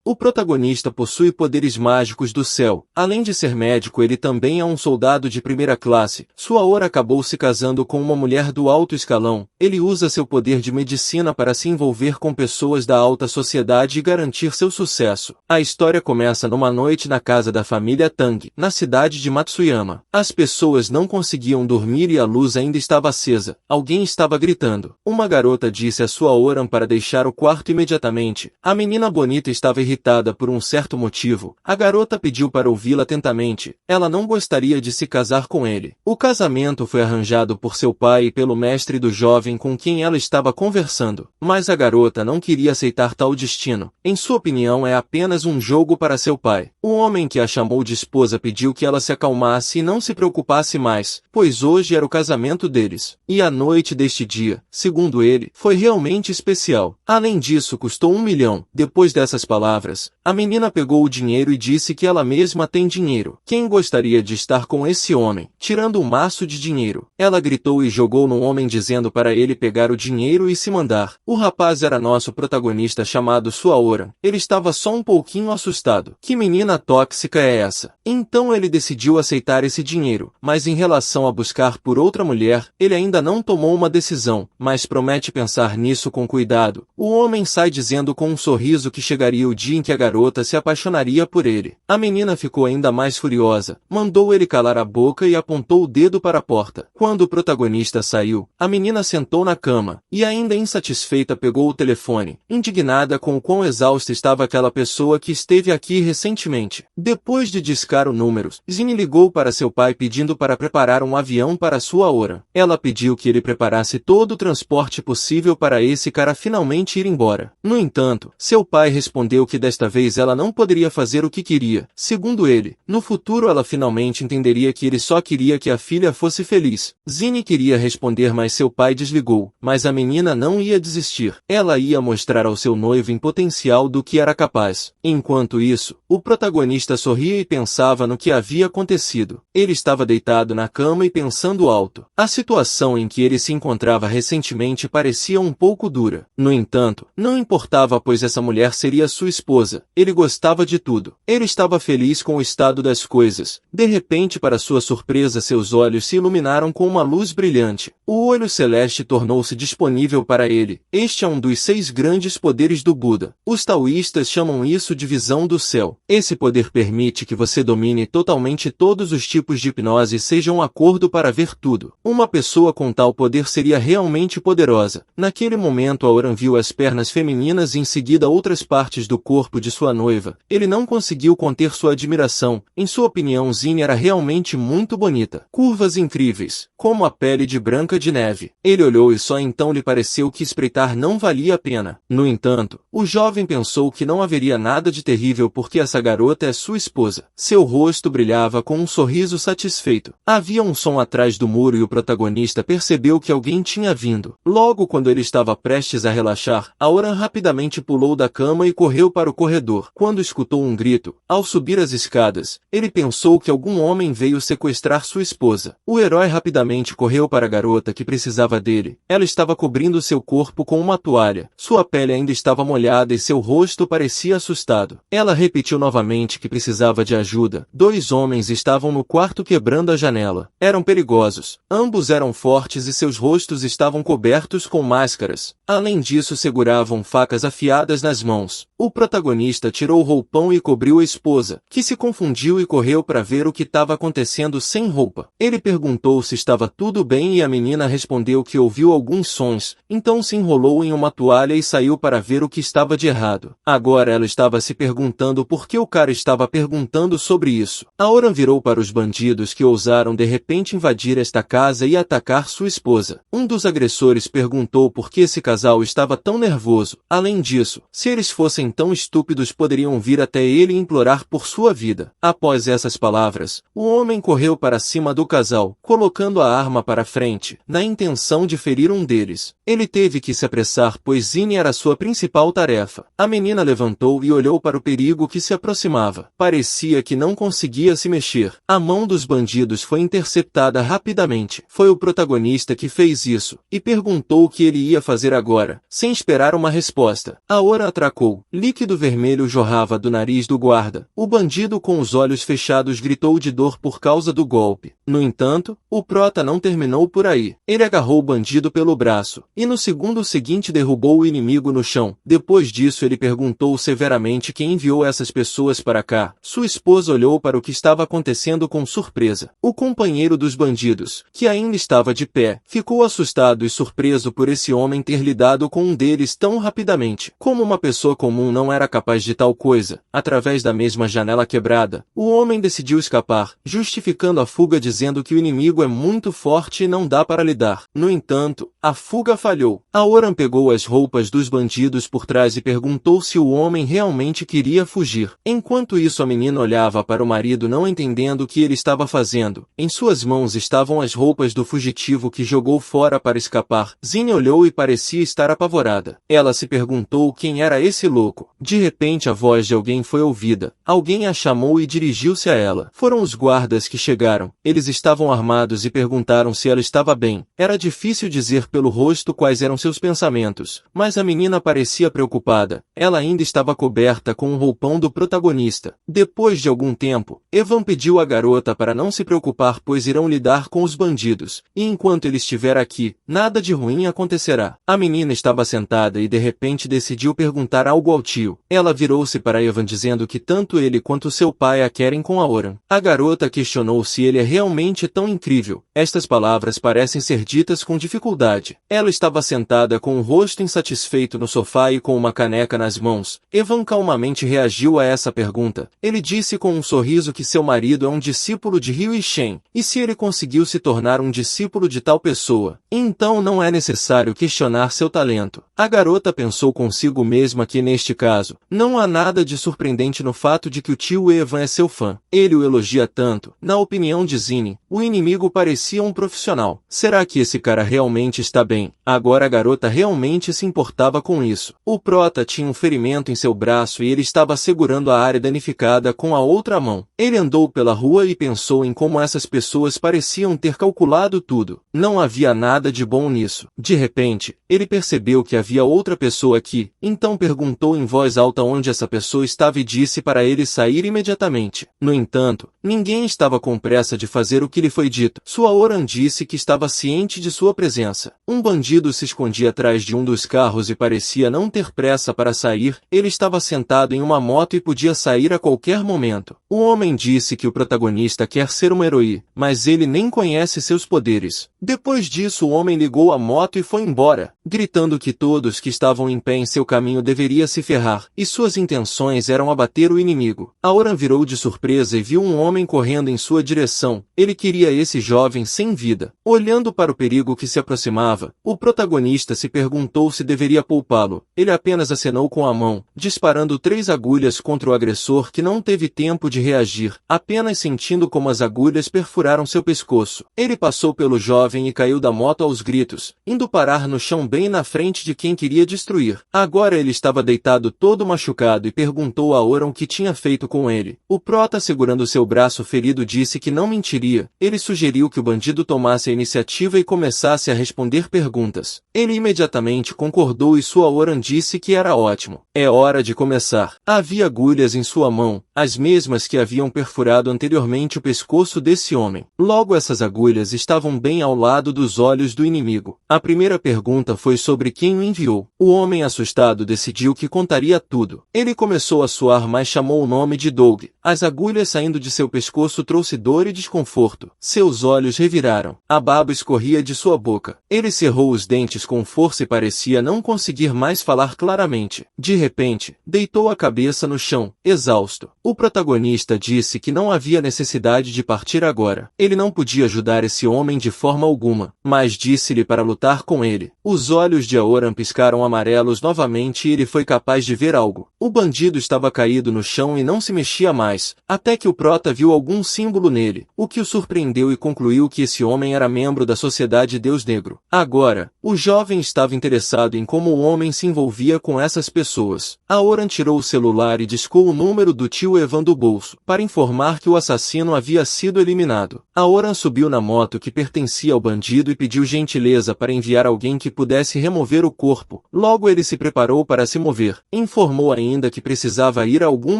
O protagonista possui poderes mágicos do céu. Além de ser médico, ele também é um soldado de primeira classe. Sua Aura acabou se casando com uma mulher do alto escalão. Ele usa seu poder de medicina para se envolver com pessoas da alta sociedade e garantir seu sucesso. A história começa numa noite na casa da família Tang, na cidade de Matsuyama. As pessoas não conseguiam dormir e a luz ainda estava acesa. Alguém estava gritando. Uma garota disse a sua Oran para deixar o quarto imediatamente. A menina bonita estava irritada por um certo motivo. A garota pediu para ouvi-la atentamente. Ela não gostaria de se casar com ele. O casamento foi arranjado por seu pai e pelo mestre do jovem com quem ela estava conversando. Mas a garota não queria aceitar tal destino. Em sua opinião, é apenas um jogo para seu pai. O homem que a chamou de esposa pediu que ela se acalmasse e não se preocupasse mais, pois hoje era o casamento deles. E a noite deste dia, segundo ele, foi realmente especial. Além disso, custou 1 milhão. Depois dessas palavras, a menina pegou o dinheiro e disse que ela mesma tem dinheiro. Quem gostaria de estar com esse homem? Tirando um maço de dinheiro. Ela gritou e jogou no homem dizendo para ele pegar o dinheiro e se mandar. O rapaz era nosso protagonista chamado Sua Oran. Ele estava só um pouquinho assustado. Que menina tóxica é essa? Então ele decidiu aceitar esse dinheiro, mas em relação a buscar por outra mulher, ele ainda não tomou uma decisão, mas promete pensar nisso com cuidado. O homem sai dizendo com um sorriso que chegaria o dia em que a garota se apaixonaria por ele. A menina ficou ainda mais furiosa, mandou ele calar a boca e apontou o dedo para a porta. Quando o protagonista saiu, a menina sentou na cama, e ainda insatisfeita pegou o telefone, indignada com o quão exausta estava aquela pessoa que esteve aqui recentemente. Depois de discar o número, Zine ligou para seu pai pedindo para preparar um avião para sua Oran. Ela pediu que ele preparasse todo o transporte possível para esse cara finalmente ir embora. No entanto, seu pai respondeu que desta vez ela não poderia fazer o que queria. Segundo ele, no futuro ela finalmente entenderia que ele só queria que a filha fosse feliz. Zine queria responder, mas seu pai desligou. Mas a menina não ia desistir. Ela ia mostrar ao seu noivo em potencial do que era capaz. Enquanto isso, o protagonista sorria e pensava no que havia acontecido. Ele estava deitado na cama e pensando alto. A situação em que ele se encontrava recentemente parecia um pouco dura. No entanto, não importava, pois essa mulher seria sua esposa. Ele gostava de tudo. Ele estava feliz com o estado das coisas. De repente, para sua surpresa, seus olhos se iluminaram com uma luz brilhante. O olho celeste tornou-se disponível para ele. Este é um dos 6 grandes poderes do Buda. Os taoístas chamam isso de visão do céu. Esse poder permite que você domine totalmente todos os tipos de hipnose e seja um acordo para ver tudo. Uma pessoa com tal poder seria realmente poderosa. Naquele momento, Aoran viu as pernas femininas e em seguida outras partes do corpo de sua noiva. Ele não conseguiu conter sua admiração. Em sua opinião, Zine era realmente muito bonita. Curvas incríveis, como a pele de Branca de Neve. Ele olhou e só então lhe pareceu que espreitar não valia a pena. No entanto, o jovem pensou que não haveria nada de terrível porque essa garota é sua esposa. Seu rosto brilhava com um sorriso satisfeito. Havia um som atrás do muro e o protagonista percebeu que alguém tinha vindo. Logo quando ele estava prestes a relaxar, Aoran rapidamente pulou da cama e correu para o corredor. Quando escutou um grito, ao subir as escadas, ele pensou que algum homem veio sequestrar sua esposa. O herói rapidamente correu para a garota que precisava dele. Ela estava cobrindo seu corpo com uma toalha. Sua pele ainda estava molhada e seu rosto parecia assustado. Ela repetiu novamente que precisava de ajuda. 2 homens estavam no quarto quebrando a janela. Eram perigosos. Ambos eram fortes e seus rostos estavam cobertos com máscaras. Além disso, seguravam facas afiadas nas mãos. O protagonista tirou o roupão e cobriu a esposa, que se confundiu e correu para ver o que estava acontecendo sem roupa. Ele perguntou se estava tudo bem e a menina respondeu que ouviu alguns sons, então se enrolou em uma toalha e saiu para ver o que estava de errado. Agora ela estava se perguntando por que o cara estava perguntando sobre isso. Aoran virou para os bandidos que ousaram de repente invadir esta casa e atacar sua esposa. Um dos agressores perguntou por que esse casal estava tão nervoso. Além disso, se eles fossem tão estúpidos, poderiam vir até ele e implorar por sua vida. Após essas palavras, o homem correu para cima do casal, colocando a arma para frente, na intenção de ferir um deles. Ele teve que se apressar, pois Zine era sua principal tarefa. A menina levantou e olhou para o perigo que se aproximava aproximava. Parecia que não conseguia se mexer. A mão dos bandidos foi interceptada rapidamente. Foi o protagonista que fez isso, e perguntou o que ele ia fazer agora, sem esperar uma resposta. Aora atracou. Líquido vermelho jorrava do nariz do guarda. O bandido com os olhos fechados gritou de dor por causa do golpe. No entanto, o prota não terminou por aí. Ele agarrou o bandido pelo braço, e no segundo seguinte derrubou o inimigo no chão. Depois disso ele perguntou severamente quem enviou essas pessoas para cá. Sua esposa olhou para o que estava acontecendo com surpresa. O companheiro dos bandidos, que ainda estava de pé, ficou assustado e surpreso por esse homem ter lidado com um deles tão rapidamente. Como uma pessoa comum não era capaz de tal coisa, através da mesma janela quebrada, o homem decidiu escapar, justificando a fuga dizendo que o inimigo é muito forte e não dá para lidar. No entanto, a fuga falhou. Aoran pegou as roupas dos bandidos por trás e perguntou se o homem realmente queria fugir. Enquanto isso, a menina olhava para o marido não entendendo o que ele estava fazendo. Em suas mãos estavam as roupas do fugitivo que jogou fora para escapar. Zine olhou e parecia estar apavorada. Ela se perguntou quem era esse louco. De repente a voz de alguém foi ouvida. Alguém a chamou e dirigiu-se a ela. Foram os guardas que chegaram. Eles estavam armados e perguntaram se ela estava bem. Era difícil dizer pelo rosto quais eram seus pensamentos, mas a menina parecia preocupada. Ela ainda estava coberta com o roupão do protagonista. Depois de algum tempo, Evan pediu à garota para não se preocupar, pois irão lidar com os bandidos, e enquanto ele estiver aqui, nada de ruim acontecerá. A menina estava sentada e de repente decidiu perguntar algo ao tio. Ela virou-se para Evan dizendo que tanto ele quanto seu pai a querem com Aoran. A garota questionou se ele é realmente tão incrível. Estas palavras parecem ser ditas com dificuldade. Ela estava sentada com o rosto insatisfeito no sofá e com uma caneca nas mãos. Evan calmamente reagiu a essa pergunta. Ele disse com um sorriso que seu marido é um discípulo de Ryu Shen, e se ele conseguiu se tornar um discípulo de tal pessoa, então não é necessário questionar seu talento. A garota pensou consigo mesma que neste caso, não há nada de surpreendente no fato de que o tio Evan é seu fã. Ele o elogia tanto. Na opinião de Zine, o inimigo parecia um profissional. Será que esse cara realmente está bem? Agora a garota realmente se importava com isso. O prota tinha um ferimento em seu braço e ele estava segurando a área danificada com a outra mão. Ele andou pela rua e pensou em como essas pessoas pareciam ter calculado tudo. Não havia nada de bom nisso. De repente, ele percebeu que havia outra pessoa aqui, então perguntou em voz alta onde essa pessoa estava e disse para ele sair imediatamente. No entanto, ninguém estava com pressa de fazer o que lhe foi dito. Sua Aoran disse que estava ciente de sua presença. Um bandido se escondia atrás de um dos carros e parecia não ter pressa para sair. Ele estava sentado em uma moto e podia sair a qualquer momento. O homem disse que o protagonista quer ser um herói, mas ele nem conhece seus poderes. Depois disso, o homem ligou a moto e foi embora, gritando que todos que estavam em pé em seu caminho deveriam se ferrar, e suas intenções eram abater o inimigo. Aoran virou de surpresa e viu um homem correndo em sua direção. Ele queria esse jovem sem vida. Olhando para o perigo que se aproximava, o protagonista se perguntou se deveria poupá-lo. Ele apenas acenou com a mão, disparando 3 agulhas contra o agressor, que não teve tempo de reagir, apenas sentindo como as agulhas perfuraram seu pescoço. Ele passou pelo jovem e caiu da moto aos gritos, indo parar no chão bem na frente de quem queria destruir. Agora ele estava deitado todo machucado e perguntou a Aoran o que tinha feito com ele. O prota, segurando seu braço ferido, disse que não mentiria. Ele sugeriu que o bandido tomasse a iniciativa e começasse a responder perguntas. Ele imediatamente concordou e sua Aoran disse que era ótimo. É hora de começar. Havia agulhas em sua mão, as mesmas que haviam perfurado anteriormente o pescoço desse homem. Logo essas agulhas estavam bem ao lado dos olhos do inimigo. A primeira pergunta foi sobre quem o enviou. O homem assustado decidiu que contaria tudo. Ele começou a suar, mas chamou o nome de Doug. As agulhas saindo de seu pescoço trouxe dor e desconforto. Seus olhos reviraram. A baba escorria de sua boca. Ele cerrou os dentes com força e parecia não conseguir mais falar claramente. De repente, deitou a cabeça no chão, exausto. O protagonista disse que não havia necessidade de partir agora. Ele não podia ajudar esse homem de forma alguma, mas disse-lhe para lutar com ele. Os olhos de Aoran piscaram amarelos novamente e ele foi capaz de ver algo. O bandido estava caído no chão e não se mexia mais. mais, até que o prota viu algum símbolo nele, o que o surpreendeu e concluiu que esse homem era membro da Sociedade Deus Negro. Agora, o jovem estava interessado em como o homem se envolvia com essas pessoas. Aoran tirou o celular e discou o número do tio Evan do bolso, para informar que o assassino havia sido eliminado. Aoran subiu na moto que pertencia ao bandido e pediu gentileza para enviar alguém que pudesse remover o corpo. Logo ele se preparou para se mover. Informou ainda que precisava ir a algum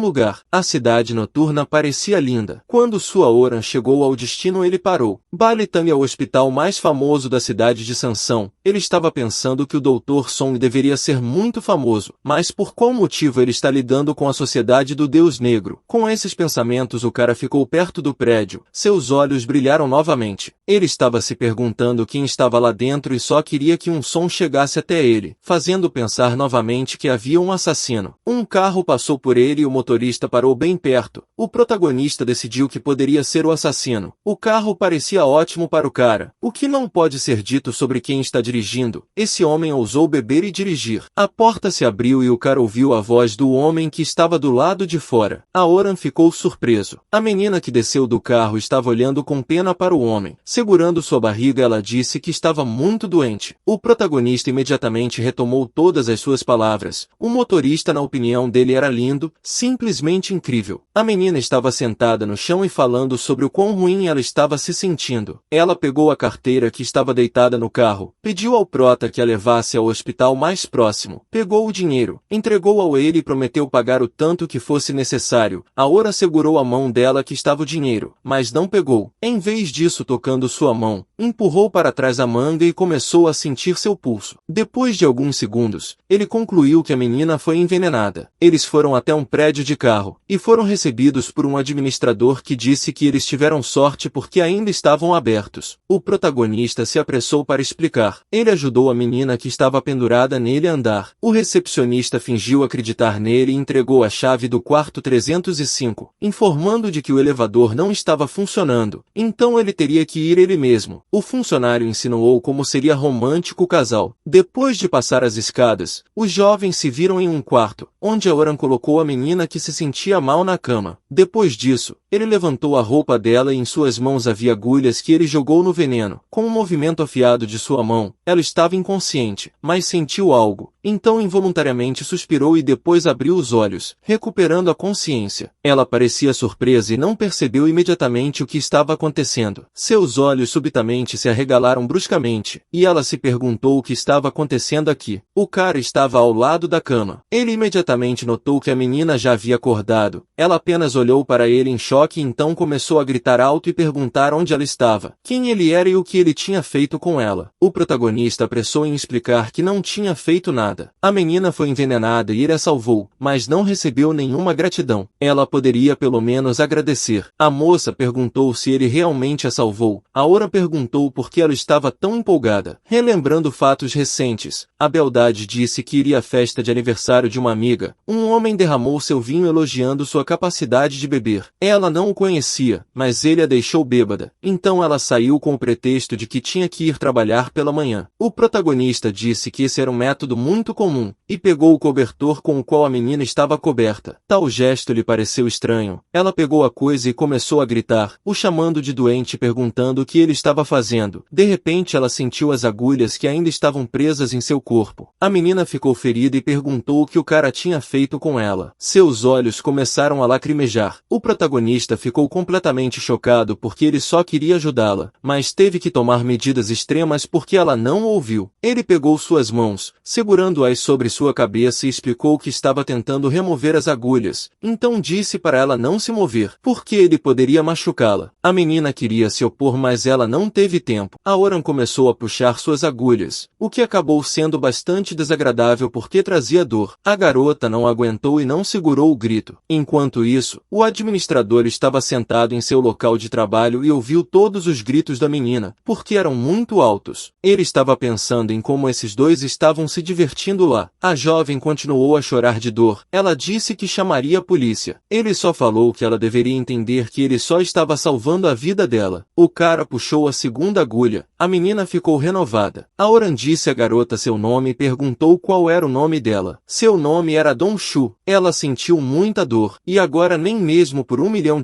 lugar. A cidade noturna parecia linda. Quando sua Aoran chegou ao destino, ele parou. Balitang é o hospital mais famoso da cidade de Sansão. Ele estava pensando que o Dr. Song deveria ser muito famoso, mas por qual motivo ele está lidando com a sociedade do Deus Negro? Com esses pensamentos o cara ficou perto do prédio. Seus olhos brilharam novamente. Ele estava se perguntando quem estava lá dentro e só queria que um som chegasse até ele, fazendo pensar novamente que havia um assassino. Um carro passou por ele e o motorista parou bem perto. O protagonista decidiu que poderia ser o assassino. O carro parecia ótimo para o cara. O que não pode ser dito sobre quem está dirigindo? Esse homem ousou beber e dirigir. A porta se abriu e o cara ouviu a voz do homem que estava do lado de fora. Aoran ficou surpreso. A menina que desceu do carro estava olhando com pena para o homem. Segurando sua barriga, ela disse que estava muito doente. O protagonista imediatamente retomou todas as suas palavras. O motorista, na opinião dele, era lindo, simplesmente incrível. A menina estava sentada no chão e falando sobre o quão ruim ela estava se sentindo. Ela pegou a carteira que estava deitada no carro, pediu ao prota que a levasse ao hospital mais próximo, pegou o dinheiro, entregou-o a ele e prometeu pagar o tanto que fosse necessário. Aoran segurou a mão dela que estava o dinheiro, mas não pegou. Em vez disso, tocando sua mão, empurrou para trás a manga e começou a sentir seu pulso. Depois de alguns segundos, ele concluiu que a menina foi envenenada. Eles foram até um prédio de carro, e foram recebidos por um administrador que disse que eles tiveram sorte porque ainda estavam abertos. O protagonista se apressou para explicar. Ele ajudou a menina que estava pendurada nele a andar. O recepcionista fingiu acreditar nele e entregou a chave do quarto 305, informando de que o elevador não estava funcionando, então ele teria que ir ele mesmo. O funcionário insinuou como seria romântico o casal. Depois de passar as escadas, os jovens se viram em um quarto, onde Aoran colocou a menina que se sentia mal na cama. Depois disso, ele levantou a roupa dela e em suas mãos havia agulhas que ele jogou no veneno. Com um movimento afiado de sua mão, ela estava inconsciente, mas sentiu algo. Então involuntariamente suspirou e depois abriu os olhos, recuperando a consciência. Ela parecia surpresa e não percebeu imediatamente o que estava acontecendo. Seus olhos subitamente se arregalaram bruscamente, e ela se perguntou o que estava acontecendo aqui. O cara estava ao lado da cama. Ele imediatamente notou que a menina já havia acordado. Ela apenas olhou para ele em choque e então começou a gritar alto e perguntar onde ela estava, quem ele era e o que ele tinha feito com ela. O protagonista apressou em explicar que não tinha feito nada. A menina foi envenenada e ele a salvou, mas não recebeu nenhuma gratidão. Ela poderia pelo menos agradecer. A moça perguntou se ele realmente a salvou. Aoran perguntou por que ela estava tão empolgada. Relembrando fatos recentes, a beldade disse que iria à festa de aniversário de uma amiga. Um homem derramou seu vinho elogiando sua capacidade de beber. Ela não o conhecia, mas ele a deixou bêbada. Então ela saiu com o pretexto de que tinha que ir trabalhar pela manhã. O protagonista disse que esse era um método muito comum, e pegou o cobertor com o qual a menina estava coberta. Tal gesto lhe pareceu estranho. Ela pegou a coisa e começou a gritar, o chamando de doente e perguntando o que ele estava fazendo. De repente ela sentiu as agulhas que ainda estavam presas em seu corpo. A menina ficou ferida e perguntou o que o cara tinha feito com ela. Seus olhos começaram a lacrimejar. O protagonista ficou completamente chocado porque ele só queria ajudá-la, mas teve que tomar medidas extremas porque ela não o ouviu. Ele pegou suas mãos, segurando-as sobre sua cabeça e explicou que estava tentando remover as agulhas. Então disse para ela não se mover, porque ele poderia machucá-la. A menina queria se opor, mas ela não teve tempo. Aoran começou a puxar suas agulhas, o que acabou sendo bastante desagradável porque trazia dor. A garota não aguentou e não segurou o grito. Enquanto isso, o administrador supervisor estava sentado em seu local de trabalho e ouviu todos os gritos da menina, porque eram muito altos. Ele estava pensando em como esses dois estavam se divertindo lá. A jovem continuou a chorar de dor. Ela disse que chamaria a polícia. Ele só falou que ela deveria entender que ele só estava salvando a vida dela. O cara puxou a segunda agulha. A menina ficou renovada. Aoran disse à garota seu nome e perguntou qual era o nome dela. Seu nome era Dong Shu. Ela sentiu muita dor, e agora nem mesmo por $1 milhão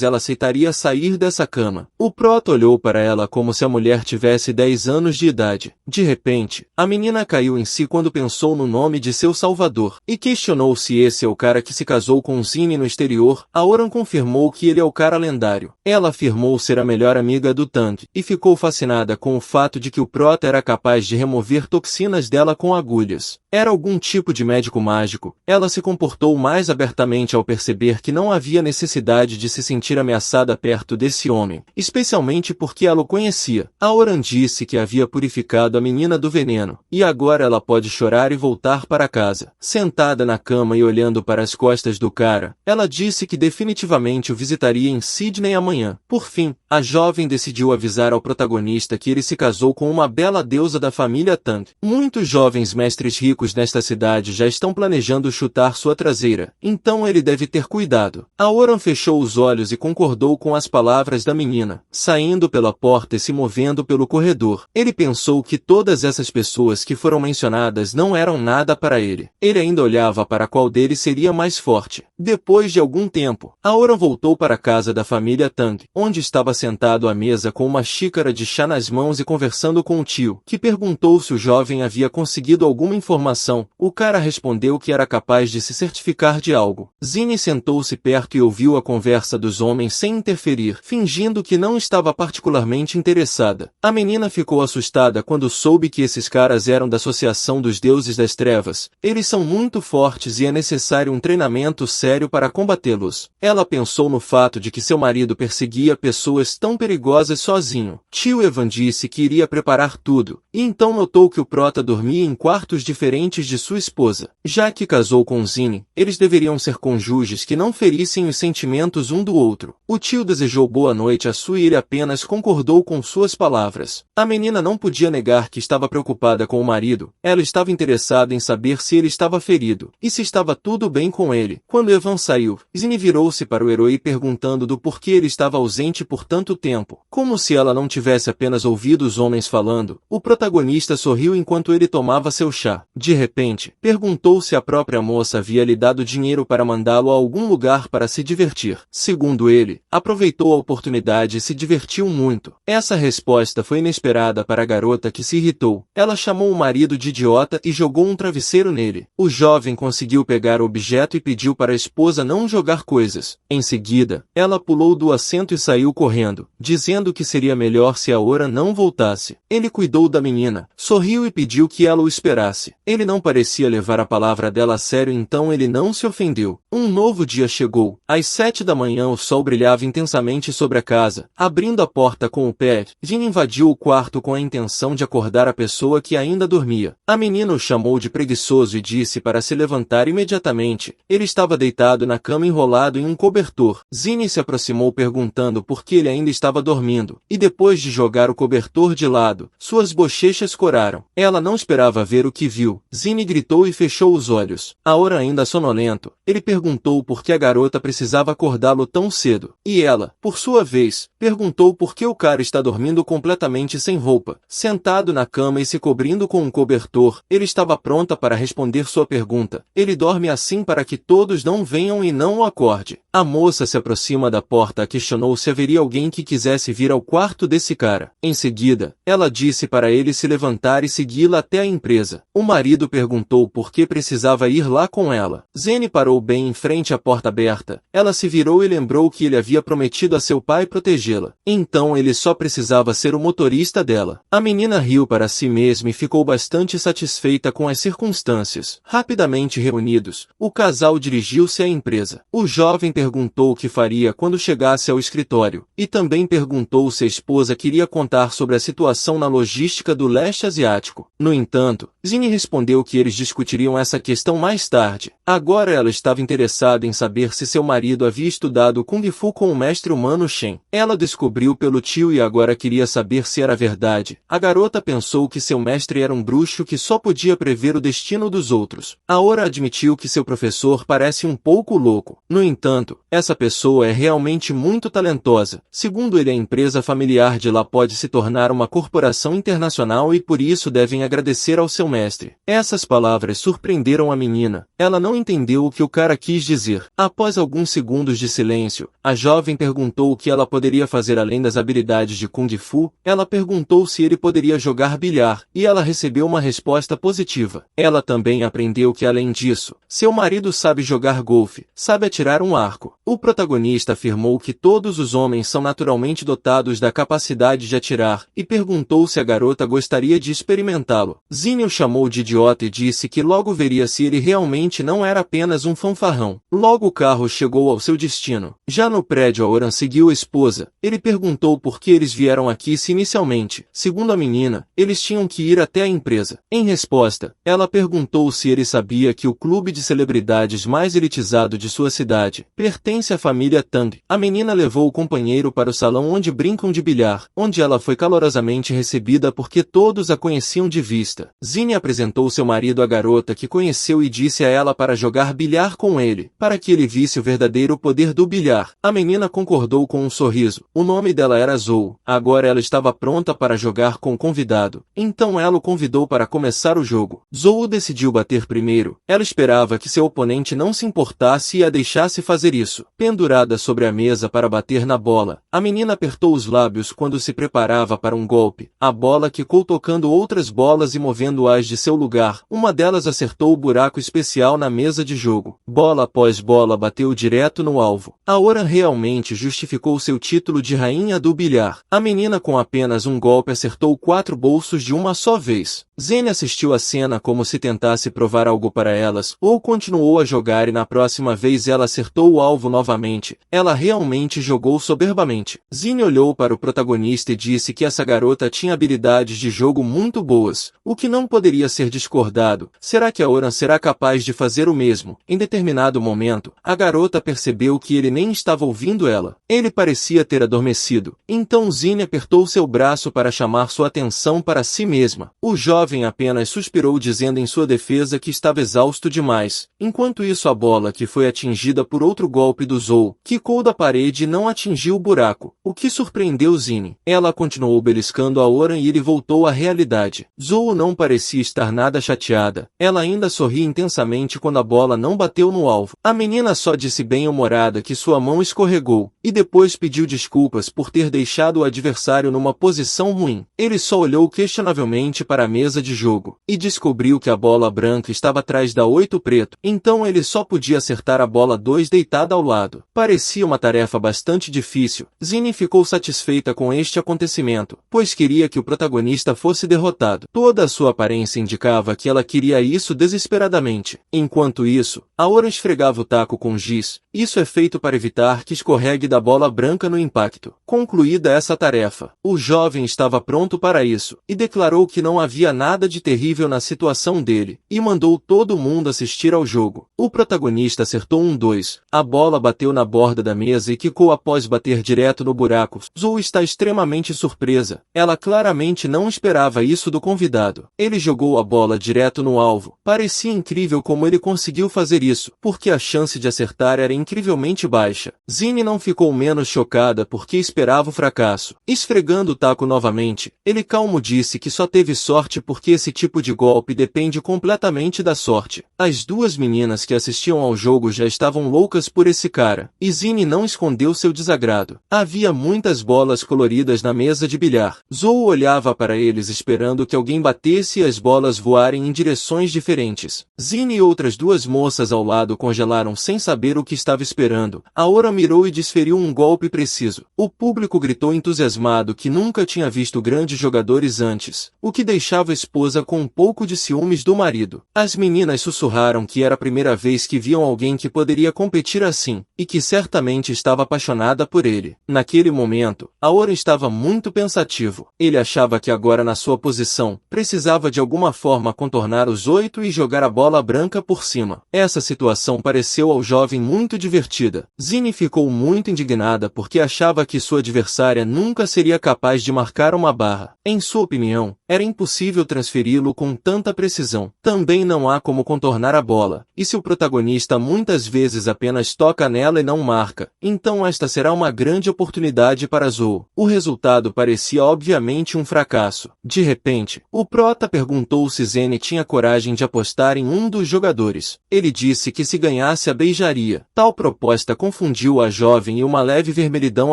ela aceitaria sair dessa cama. O prota olhou para ela como se a mulher tivesse 10 anos de idade. De repente, a menina caiu em si quando pensou no nome de seu salvador, e questionou se esse é o cara que se casou com Zine no exterior. Aoran confirmou que ele é o cara lendário. Ela afirmou ser a melhor amiga do Tang, e ficou fascinada com o fato de que o prota era capaz de remover toxinas dela com agulhas. Era algum tipo de médico mágico. Ela se comportou mais abertamente ao perceber que não havia necessidade de se sentir ameaçada perto desse homem, especialmente porque ela o conhecia. Aoran disse que havia purificado a menina do veneno, e agora ela pode chorar e voltar para casa. Sentada na cama e olhando para as costas do cara, ela disse que definitivamente o visitaria em Sydney amanhã. Por fim, a jovem decidiu avisar ao protagonista que ele se casou com uma bela deusa da família Tang. Muitos jovens mestres ricos nesta cidade já estão planejando chutar sua traseira, então ele deve ter cuidado. Aoran fechou os olhos e concordou com as palavras da menina, saindo pela porta e se movendo pelo corredor. Ele pensou que todas essas pessoas que foram mencionadas não eram nada para ele. Ele ainda olhava para qual deles seria mais forte. Depois de algum tempo, Aoran voltou para a casa da família Tang, onde estava sentado à mesa com uma xícara de chá nas mãos e conversando com o tio, que perguntou se o jovem havia conseguido alguma informação. O cara respondeu que era capaz de se certificar de algo. Zine sentou-se perto e ouviu a conversa dos homens sem interferir, fingindo que não estava particularmente interessada. A menina ficou assustada quando soube que esses caras eram da Associação dos Deuses das Trevas. Eles são muito fortes e é necessário um treinamento sério para combatê-los. Ela pensou no fato de que seu marido perseguia pessoas tão perigosas sozinho. Tio Evan disse que iria preparar tudo, e então notou que o prota dormia em quartos diferentes de sua esposa. Já que casou com Zine, eles deveriam ser cônjuges que não ferissem os sentimentos um do outro. O tio desejou boa noite a Sue e ele apenas concordou com suas palavras. A menina não podia negar que estava preocupada com o marido. Ela estava interessada em saber se ele estava ferido, e se estava tudo bem com ele. Quando Evan saiu, Zine virou-se para o herói perguntando do porquê ele estava ausente por tanto tempo. Como se ela não tivesse apenas ouvido os homens falando, o protagonista sorriu enquanto ele tomava seu chá. De repente, perguntou se a própria moça havia lhe dado dinheiro para mandá-lo a algum lugar para se divertir. Segundo ele, aproveitou a oportunidade e se divertiu muito. Essa resposta foi inesperada para a garota, que se irritou. Ela chamou o marido de idiota e jogou um travesseiro nele. O jovem conseguiu pegar o objeto e pediu para a esposa não jogar coisas. Em seguida, ela pulou do assento e saiu correndo, dizendo que seria melhor se Aoran não voltasse. Ele cuidou da menina, sorriu e pediu que ela o esperasse. Ele não parecia levar a palavra dela a sério, então ele não se ofendeu. Um novo dia chegou. Às 7 da manhã o sol brilhava intensamente sobre a casa. Abrindo a porta com o pé, Jin invadiu o quarto com a intenção de acordar a pessoa que ainda dormia. A menina o chamou de preguiçoso e disse para se levantar imediatamente. Ele estava deitado na cama enrolado em um cobertor. Zine se aproximou perguntando por que ele ainda estava dormindo, e depois de jogar o cobertor de lado, suas bochechas coraram. Ela não esperava ver o que viu. Zine gritou e fechou os olhos. Aoran, ainda sonolento, ele perguntou por que a garota precisava acordá-lo tão cedo. E ela, por sua vez, perguntou por que o cara está dormindo completamente sem roupa. Sentado na cama e se cobrindo com um cobertor, ele estava pronta para responder sua pergunta. Ele dorme assim para que todos não venham e não o acorde. A moça se aproxima da porta e questionou se haveria alguém que quisesse vir ao quarto desse cara. Em seguida, ela disse para ele se levantar e segui-la até a empresa. O marido perguntou por que precisava ir lá com ela. Zene parou bem em frente à porta aberta. Ela se virou e lembrou que ele havia prometido a seu pai protegê-la. Então ele só precisava ser o motorista dela. A menina riu para si mesma e ficou bastante satisfeita com as circunstâncias. Rapidamente reunidos, o casal dirigiu-se à empresa. O jovem perguntou o que faria quando chegasse ao escritório, e também perguntou se a esposa queria contar sobre a situação na logística do leste asiático. No entanto, Zine respondeu que eles discutiriam essa questão mais tarde. Agora ela estava interessada em saber se seu marido havia estudado Kung Fu com o mestre humano Shen. Ela descobriu pelo tio e agora queria saber se era verdade. A garota pensou que seu mestre era um bruxo que só podia prever o destino dos outros. Aora admitiu que seu professor parece um pouco louco. No entanto, essa pessoa é realmente muito talentosa. Segundo ele, a empresa familiar de lá pode se tornar uma corporação internacional e por isso devem agradecer ao seu mestre. Essas palavras surpreenderam a menina. Ela não entendeu o que o cara quis dizer. Após alguns segundos de silêncio, a jovem perguntou o que ela poderia fazer além das habilidades de Kung Fu. Ela perguntou se ele poderia jogar bilhar, e ela recebeu uma resposta positiva. Ela também aprendeu que além disso, seu marido sabe jogar golfe, sabe atirar um arco. O protagonista afirmou que todos os homens são naturalmente dotados da capacidade de atirar, e perguntou se a garota gostaria de experimentá-lo. Zinni o chamou de idiota e disse que logo veria se ele realmente não era apenas um fanfarrão. Logo o carro chegou ao seu destino. Já no prédio, Aoran seguiu a esposa. Ele perguntou por que eles vieram aqui se inicialmente, segundo a menina, eles tinham que ir até a empresa. Em resposta, ela perguntou se ele sabia que o clube de celebridades mais elitizado de sua cidade pertence à família Tang. A menina levou o companheiro para o salão onde brincam de bilhar, onde ela foi calorosamente recebida porque todos a conheciam de vista. Zinni apresentou seu marido à garota que conheceu e disse a ela para jogar bilhar com ele, para que ele visse o verdadeiro poder do bilhar. A menina concordou com um sorriso. O nome dela era Zou. Agora ela estava pronta para jogar com o convidado. Então ela o convidou para começar o jogo. Zou decidiu bater primeiro. Ela esperava que seu oponente não se importasse e a deixasse fazer isso. Pendurada sobre a mesa para bater na bola, a menina apertou os lábios quando se preparava para um golpe. A bola quicou tocando outras bolas e movendo-as de seu lugar. Uma delas acertou o buraco especial na mesa de jogo. Bola após bola bateu direto no alvo. Aoran realmente justificou seu título de rainha do bilhar. A menina com apenas um golpe acertou 4 bolsos de uma só vez. Zen assistiu a cena como se tentasse provar algo para elas, ou continuou a jogar e na próxima vez ela acertou o alvo novamente. Ela realmente jogou soberbamente. Zen olhou para o protagonista e disse que essa garota tinha habilidades de jogo muito boas, o que não poderia ser discordado. Será que Aoran será capaz de fazer o mesmo? Em determinado momento, a garota percebeu que ele nem estava ouvindo ela. Ele parecia ter adormecido. Então Zen apertou seu braço para chamar sua atenção para si mesma. O jovem apenas suspirou dizendo em sua defesa que estava exausto demais. Enquanto isso, a bola que foi atingida por outro golpe do Zou quicou da parede e não atingiu o buraco, o que surpreendeu Zinni. Ela continuou beliscando Aoran e ele voltou à realidade. Zou não parecia estar nada chateada. Ela ainda sorria intensamente quando a bola não bateu no alvo. A menina só disse bem-humorada que sua mão escorregou, e depois pediu desculpas por ter deixado o adversário numa posição ruim. Ele só olhou questionavelmente para a mesa de jogo, e descobriu que a bola branca estava atrás da 8 preto, então ele só podia acertar a bola 2 deitada ao lado. Parecia uma tarefa bastante difícil. Zinni ficou satisfeita com este acontecimento, pois queria que o protagonista fosse derrotado. Toda a sua aparência indicava que ela queria isso desesperadamente. Enquanto isso, Aoran esfregava o taco com giz. Isso é feito para evitar que escorregue da bola branca no impacto. Concluída essa tarefa, o jovem estava pronto para isso, e declarou que não havia nada de terrível na situação dele, e mandou todo mundo assistir ao jogo. O protagonista acertou um 2. A bola bateu na borda da mesa e quicou após bater direto no buraco. Zou está extremamente surpresa. Ela claramente não esperava isso do convidado. Ele jogou a bola direto no alvo. Parecia incrível como ele conseguiu fazer isso, porque a chance de acertar era incrivelmente baixa. Zinni não ficou menos chocada porque esperava o fracasso. Esfregando o taco novamente, ele calmo disse que só teve sorte porque esse tipo de golpe depende completamente da sorte. As duas meninas que assistiam ao jogo já estavam loucas por esse cara, e Zinni não escondeu seu desagrado. Havia muitas bolas coloridas na mesa de bilhar. Zou olhava para eles esperando que alguém batesse e as bolas voarem em direções diferentes. Zinni e outras 2 moças ao lado congelaram sem saber o que estava esperando. Aoran mirou e desferiu um golpe preciso. O público gritou entusiasmado que nunca tinha visto grandes jogadores antes, o que deixava a esposa com um pouco de ciúmes do marido. As meninas sussurraram que era a primeira vez que viam alguém que poderia competir assim, e que certamente estava apaixonada por ele. Naquele momento, Aoran estava muito pensativo. Ele achava que agora na sua posição, precisava de alguma forma contornar os 8 e jogar a bola branca por cima. Essa situação pareceu ao jovem muito divertida. partida. Zine ficou muito indignada porque achava que sua adversária nunca seria capaz de marcar uma barra. Em sua opinião, era impossível transferi-lo com tanta precisão. Também não há como contornar a bola, e se o protagonista muitas vezes apenas toca nela e não marca, então esta será uma grande oportunidade para Zou. O resultado parecia obviamente um fracasso. De repente, o prota perguntou se Zene tinha coragem de apostar em um dos jogadores. Ele disse que se ganhasse a beijaria. Tal proposta confundiu a jovem e uma leve vermelhidão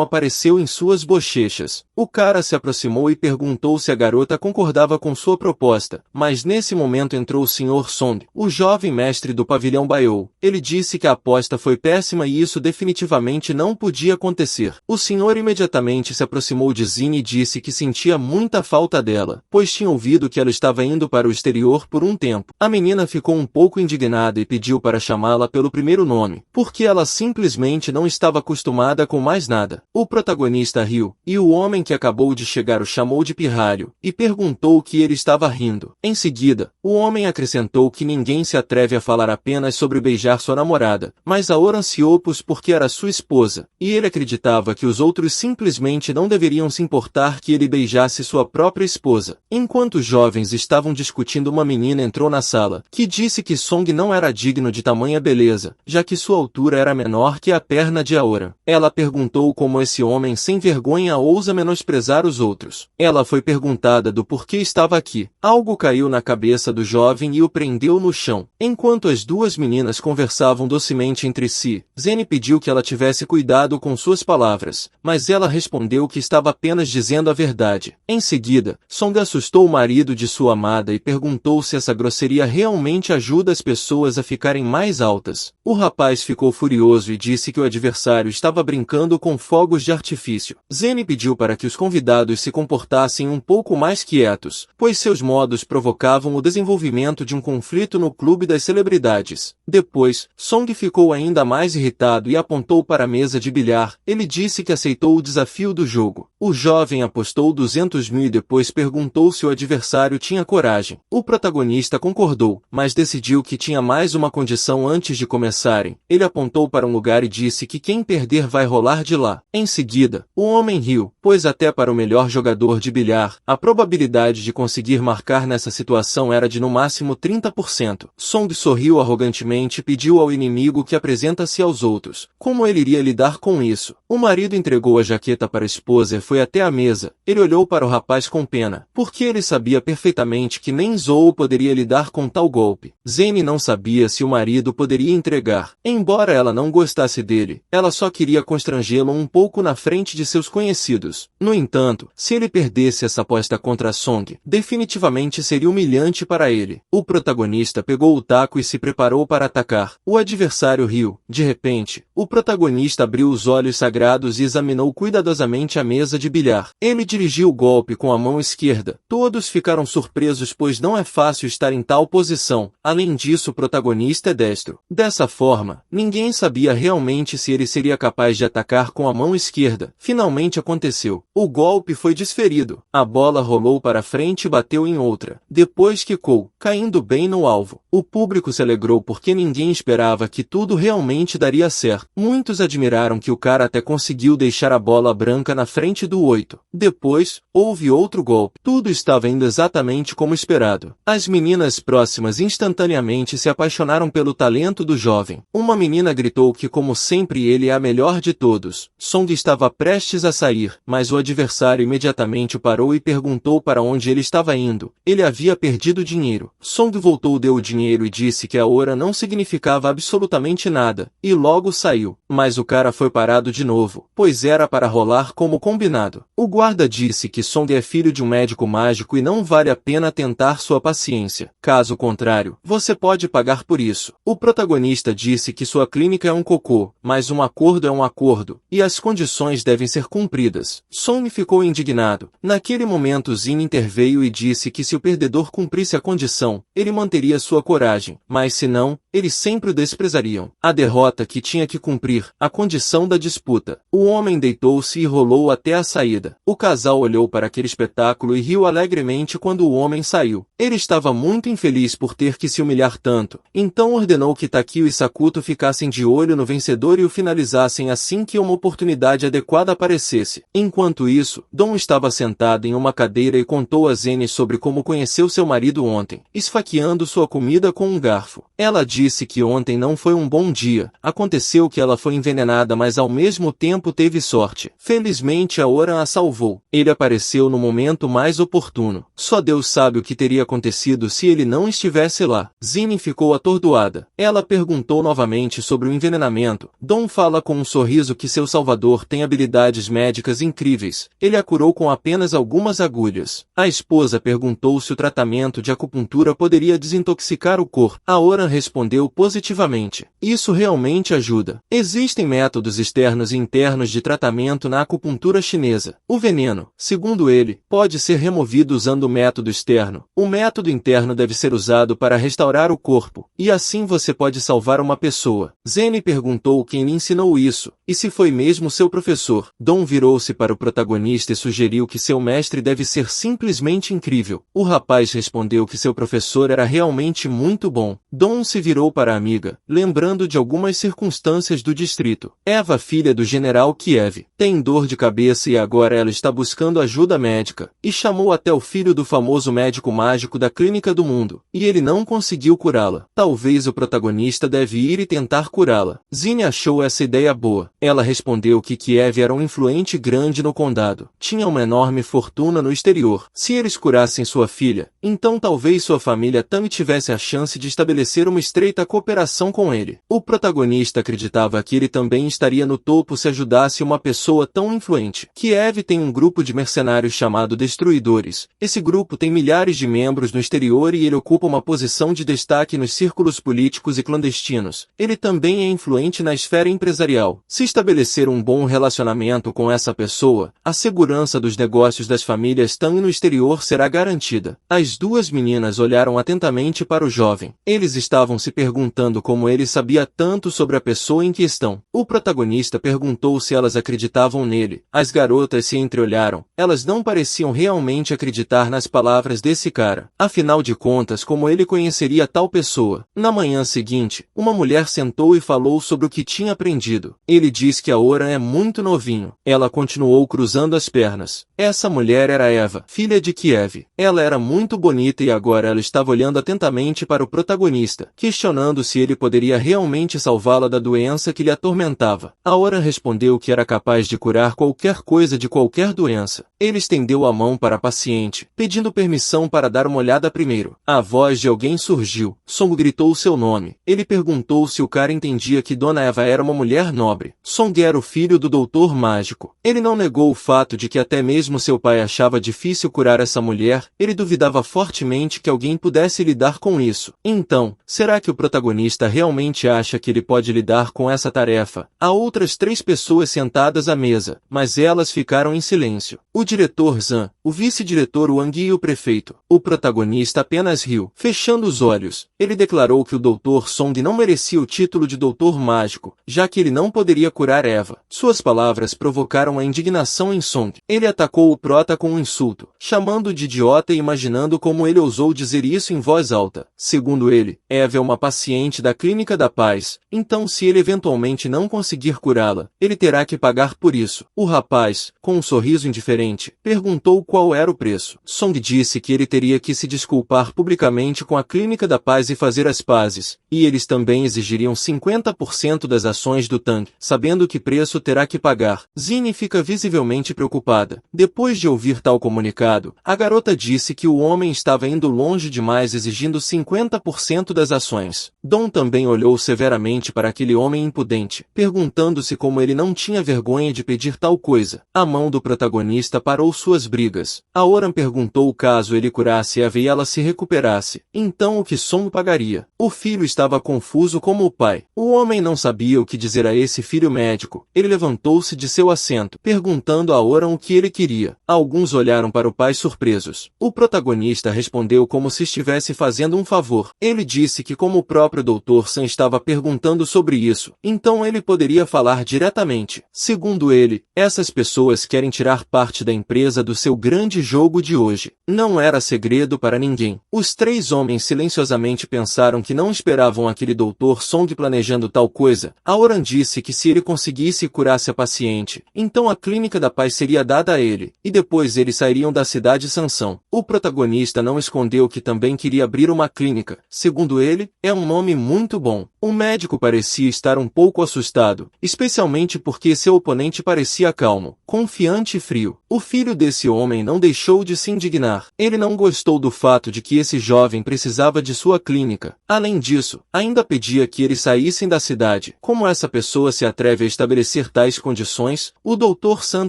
apareceu em suas bochechas. O cara se aproximou e perguntou se a garota concordava com sua proposta, mas nesse momento entrou o Sr. Song, o jovem mestre do pavilhão Baiou. Ele disse que a aposta foi péssima e isso definitivamente não podia acontecer. O senhor imediatamente se aproximou de Zine e disse que sentia muita falta dela, pois tinha ouvido que ela estava indo para o exterior por um tempo. A menina ficou um pouco indignada e pediu para chamá-la pelo primeiro nome, porque ela simplesmente não estava acostumada com mais nada. O protagonista riu, e o homem que acabou de chegar o chamou de pirralho, e perguntou o que ele estava rindo. Em seguida, o homem acrescentou que ninguém se atreve a falar apenas sobre beijar sua namorada, mas a Oranciopus porque era sua esposa, e ele acreditava que os outros simplesmente não deveriam se importar que ele beijasse sua própria esposa. Enquanto os jovens estavam discutindo, uma menina entrou na sala, que disse que Song não era digno de tamanha beleza, já que sua altura era menor que a perna de Aora. Ela perguntou como esse homem sem vergonha ousa menosprezar os outros. Ela foi perguntada do porquê estava aqui. Algo caiu na cabeça do jovem e o prendeu no chão. Enquanto as duas meninas conversavam docemente entre si, Zene pediu que ela tivesse cuidado com suas palavras, mas ela respondeu que estava apenas dizendo a verdade. Em seguida, Song assustou o marido de sua amada e perguntou se essa grosseria realmente ajuda as pessoas a ficarem mais altas. O rapaz ficou furioso e disse que o adversário estava brincando com fogos de artifício. Zene pediu para que os convidados se comportassem um pouco mais quietos, pois seus modos provocavam o desenvolvimento de um conflito no clube das celebridades. Depois, Song ficou ainda mais irritado e apontou para a mesa de bilhar. Ele disse que aceitou o desafio do jogo. O jovem apostou 200 mil e depois perguntou se o adversário tinha coragem. O protagonista concordou, mas decidiu que tinha mais uma condição antes de começarem. Ele apontou para um lugar e disse que quem perder vai rolar de lá. Em seguida, o homem riu, pois até para o melhor jogador de bilhar, a probabilidade de conseguir marcar nessa situação era de no máximo 30%. Song sorriu arrogantemente e pediu ao inimigo que apresenta-se aos outros. Como ele iria lidar com isso? O marido entregou a jaqueta para a esposa e foi até a mesa. Ele olhou para o rapaz com pena, porque ele sabia perfeitamente que nem Zou poderia lidar com tal golpe. Zene não sabia se o marido poderia entregar. Embora ela não gostasse dele, ela só queria constrangê-lo um pouco na frente de seus conhecidos. No entanto, se ele perdesse essa aposta contra Song, definitivamente seria humilhante para ele. O protagonista pegou o taco e se preparou para atacar. O adversário riu. De repente, o protagonista abriu os olhos sagrados e examinou cuidadosamente a mesa de bilhar. Ele dirigiu o golpe com a mão esquerda. Todos ficaram surpresos, pois não é fácil estar em tal posição. Além disso, o protagonista é destro. Dessa forma, ninguém sabia realmente se ele seria capaz de atacar com a mão esquerda. Finalmente aconteceu. O golpe foi desferido. A bola rolou para frente e bateu em outra. Depois quicou, caindo bem no alvo. O público se alegrou porque ninguém esperava que tudo realmente daria certo. Muitos admiraram que o cara até conseguiu deixar a bola branca na frente do 8. Depois, houve outro golpe. Tudo estava indo exatamente como esperado. As meninas próximas instantaneamente se apaixonaram pelo talento do jovem. Uma menina gritou que, como sempre, ele é a melhor de todos. Song estava prestes a sair, mas o adversário imediatamente o parou e perguntou para onde ele estava indo. Ele havia perdido dinheiro. Song voltou, deu o dinheiro e disse que a hora não significava absolutamente nada, e logo saiu. Mas o cara foi parado de novo, pois era para rolar como combinado. O guarda disse que Song é filho de um médico mágico e não vale a pena tentar sua paciência. Caso contrário, você pode pagar por isso. O protagonista disse que sua clínica é um cocô, mas um acordo é um acordo, e as condições devem ser cumpridas. Song ficou indignado. Naquele momento Zin interveio e disse que se o perdedor cumprisse a condição, ele manteria sua coragem, mas se não, eles sempre o desprezariam. A derrota que tinha que cumprir a condição da disputa. O homem deitou-se e rolou até a saída. O casal olhou para aquele espetáculo e riu alegremente quando o homem saiu. Ele estava muito infeliz por ter que se humilhar tanto, então ordenou que Takio e Sakuto ficassem de olho no vencedor e o finalizassem assim que uma oportunidade adequada aparecesse. Enquanto isso, Dom estava sentado em uma cadeira e contou a Zene sobre como conheceu seu marido ontem, esfaqueando sua comida com um garfo. Ela disse que ontem não foi um bom dia. Aconteceu que ela foi envenenada, mas ao mesmo tempo teve sorte. Felizmente a Oran a salvou. Ele apareceu no momento mais oportuno. Só Deus sabe o que teria acontecido se ele não estivesse lá. Zine ficou atordoada. Ela perguntou novamente sobre o envenenamento. Dom fala com um sorriso que seu salvador tem habilidades médicas incríveis. Ele a curou com apenas algumas agulhas. A esposa perguntou se o tratamento de acupuntura poderia desintoxicar o corpo. A Oran respondeu positivamente. Isso realmente ajuda. Existem métodos externos e internos de tratamento na acupuntura chinesa. O veneno, segundo ele, pode ser removido usando o método externo. O método interno deve ser usado para restaurar o corpo, e assim você pode salvar uma pessoa. Zene perguntou quem lhe ensinou isso, e se foi mesmo seu professor. Dom virou-se para o protagonista e sugeriu que seu mestre deve ser simplesmente incrível. O rapaz respondeu que seu professor era realmente muito bom. Dom se virou para a amiga, lembrando de algumas circunstâncias do distrito. Eva, filha do general Kiev, tem dor de cabeça e agora ela está buscando ajuda médica, e chamou até o filho do famoso médico mágico da Clínica do Mundo, e ele não conseguiu curá-la. Talvez o protagonista deve ir e tentar curá-la. Zine achou essa ideia boa. Ela respondeu que Kiev era um influente grande no condado. Tinha uma enorme fortuna no exterior. Se eles curassem sua filha, então talvez sua família também tivesse a chance de estabelecer uma estreita cooperação com ele. O protagonista acreditava que ele também estaria no topo se ajudasse uma pessoa tão influente. Kiev tem um grupo de mercenários chamado Destruidores. Esse grupo tem milhares de membros no exterior e ele ocupa uma posição de destaque nos círculos políticos e clandestinos. Ele também é influente na esfera empresarial. Se estabelecer um bom relacionamento com essa pessoa, a segurança dos negócios das famílias Tang no exterior será garantida. As duas meninas olharam atentamente para o jovem. Eles estavam se perguntando como ele sabia tanto sobre a pessoa em questão. O protagonista perguntou se elas acreditavam nele. As garotas se entreolharam. Elas não pareciam realmente acreditar nas palavras desse cara. Afinal de contas, como ele conheceria tal pessoa? Na manhã seguinte, uma mulher sentou e falou sobre o que tinha aprendido. Ele diz que a Oran é muito novinho. Ela continuou cruzando as pernas. Essa mulher era Eva, filha de Kiev. Ela era muito bonita e agora ela estava olhando atentamente para o protagonista, questionando se ele poderia realmente salvá-la da doença que lhe atormentava. A Oran respondeu que era capaz de curar qualquer coisa de qualquer doença. Ele estendeu a mão para a paciente, pedindo permissão para dar uma olhada primeiro. A voz de alguém surgiu. Song gritou seu nome. Ele perguntou se o cara entendia que Dona Eva era uma mulher nobre. Song era o filho do doutor mágico. Ele não negou o fato de que até mesmo seu pai achava difícil curar essa mulher. Ele duvidava fortemente que alguém pudesse lidar com isso. Então, será que o protagonista realmente acha que ele pode lidar com essa tarefa? Há outras 3 pessoas sentadas à mesa, mas elas ficaram em silêncio. O diretor Zhang, o vice-diretor Wang e o prefeito. O protagonista apenas riu. Fechando os olhos, ele declarou que o Dr. Song não merecia o título de doutor mágico, já que ele não poderia curar Eva. Suas palavras provocaram a indignação em Song. Ele atacou o prota com um insulto, chamando-o de idiota e imaginando como ele ousou dizer isso em voz alta. Segundo ele, Eva é uma paciente da Clínica da Paz, então se ele eventualmente não conseguir curá-la, ele terá que pagar por isso. O rapaz, com um sorriso indiferente, perguntou qual era o preço. Song disse que ele teria que se desculpar publicamente com a Clínica da Paz e fazer as pazes, e eles também exigiriam 50% das ações do Tang, sabendo que preço terá que pagar. Zine fica visivelmente preocupada. Depois de ouvir tal comunicado, a garota disse que o homem estava indo longe demais exigindo 50% das ações. Dom também olhou severamente para aquele homem impudente, perguntando-se como ele não tinha vergonha de pedir tal coisa. A mão do protagonista parou suas brigas. A Oran perguntou caso ele curasse Eva e ela se recuperasse, então o que Song pagaria. O filho estava confuso como o pai. O homem não sabia o que dizer a esse filho médico. Ele levantou-se de seu assento, perguntando a Oran o que ele queria. Alguns olharam para o pai surpresos. O protagonista respondeu como se estivesse fazendo um favor. Ele disse que como o próprio Dr. Sam estava perguntando sobre isso, então ele poderia falar diretamente. Segundo ele, essas pessoas querem tirar parte da empresa do seu grande jogo de hoje. Não era segredo para ninguém. Os três homens silenciosamente pensaram que não esperavam aquele Dr. Song planejando tal coisa. Aoran disse que se ele conseguisse e curasse a paciente, então a clínica da paz seria dada a ele, e depois eles sairiam da cidade Sansão. O protagonista não escondeu que também queria abrir uma clínica. Segundo ele, é um nome muito bom. O médico parecia estar um pouco assustado, especialmente porque seu oponente parecia calmo, confiante e frio. O filho desse homem não deixou de se indignar. Ele não gostou do fato de que esse jovem precisava de sua clínica. Além disso, ainda pedia que eles saíssem da cidade. Como essa pessoa se atreve a estabelecer tais condições? O Dr. San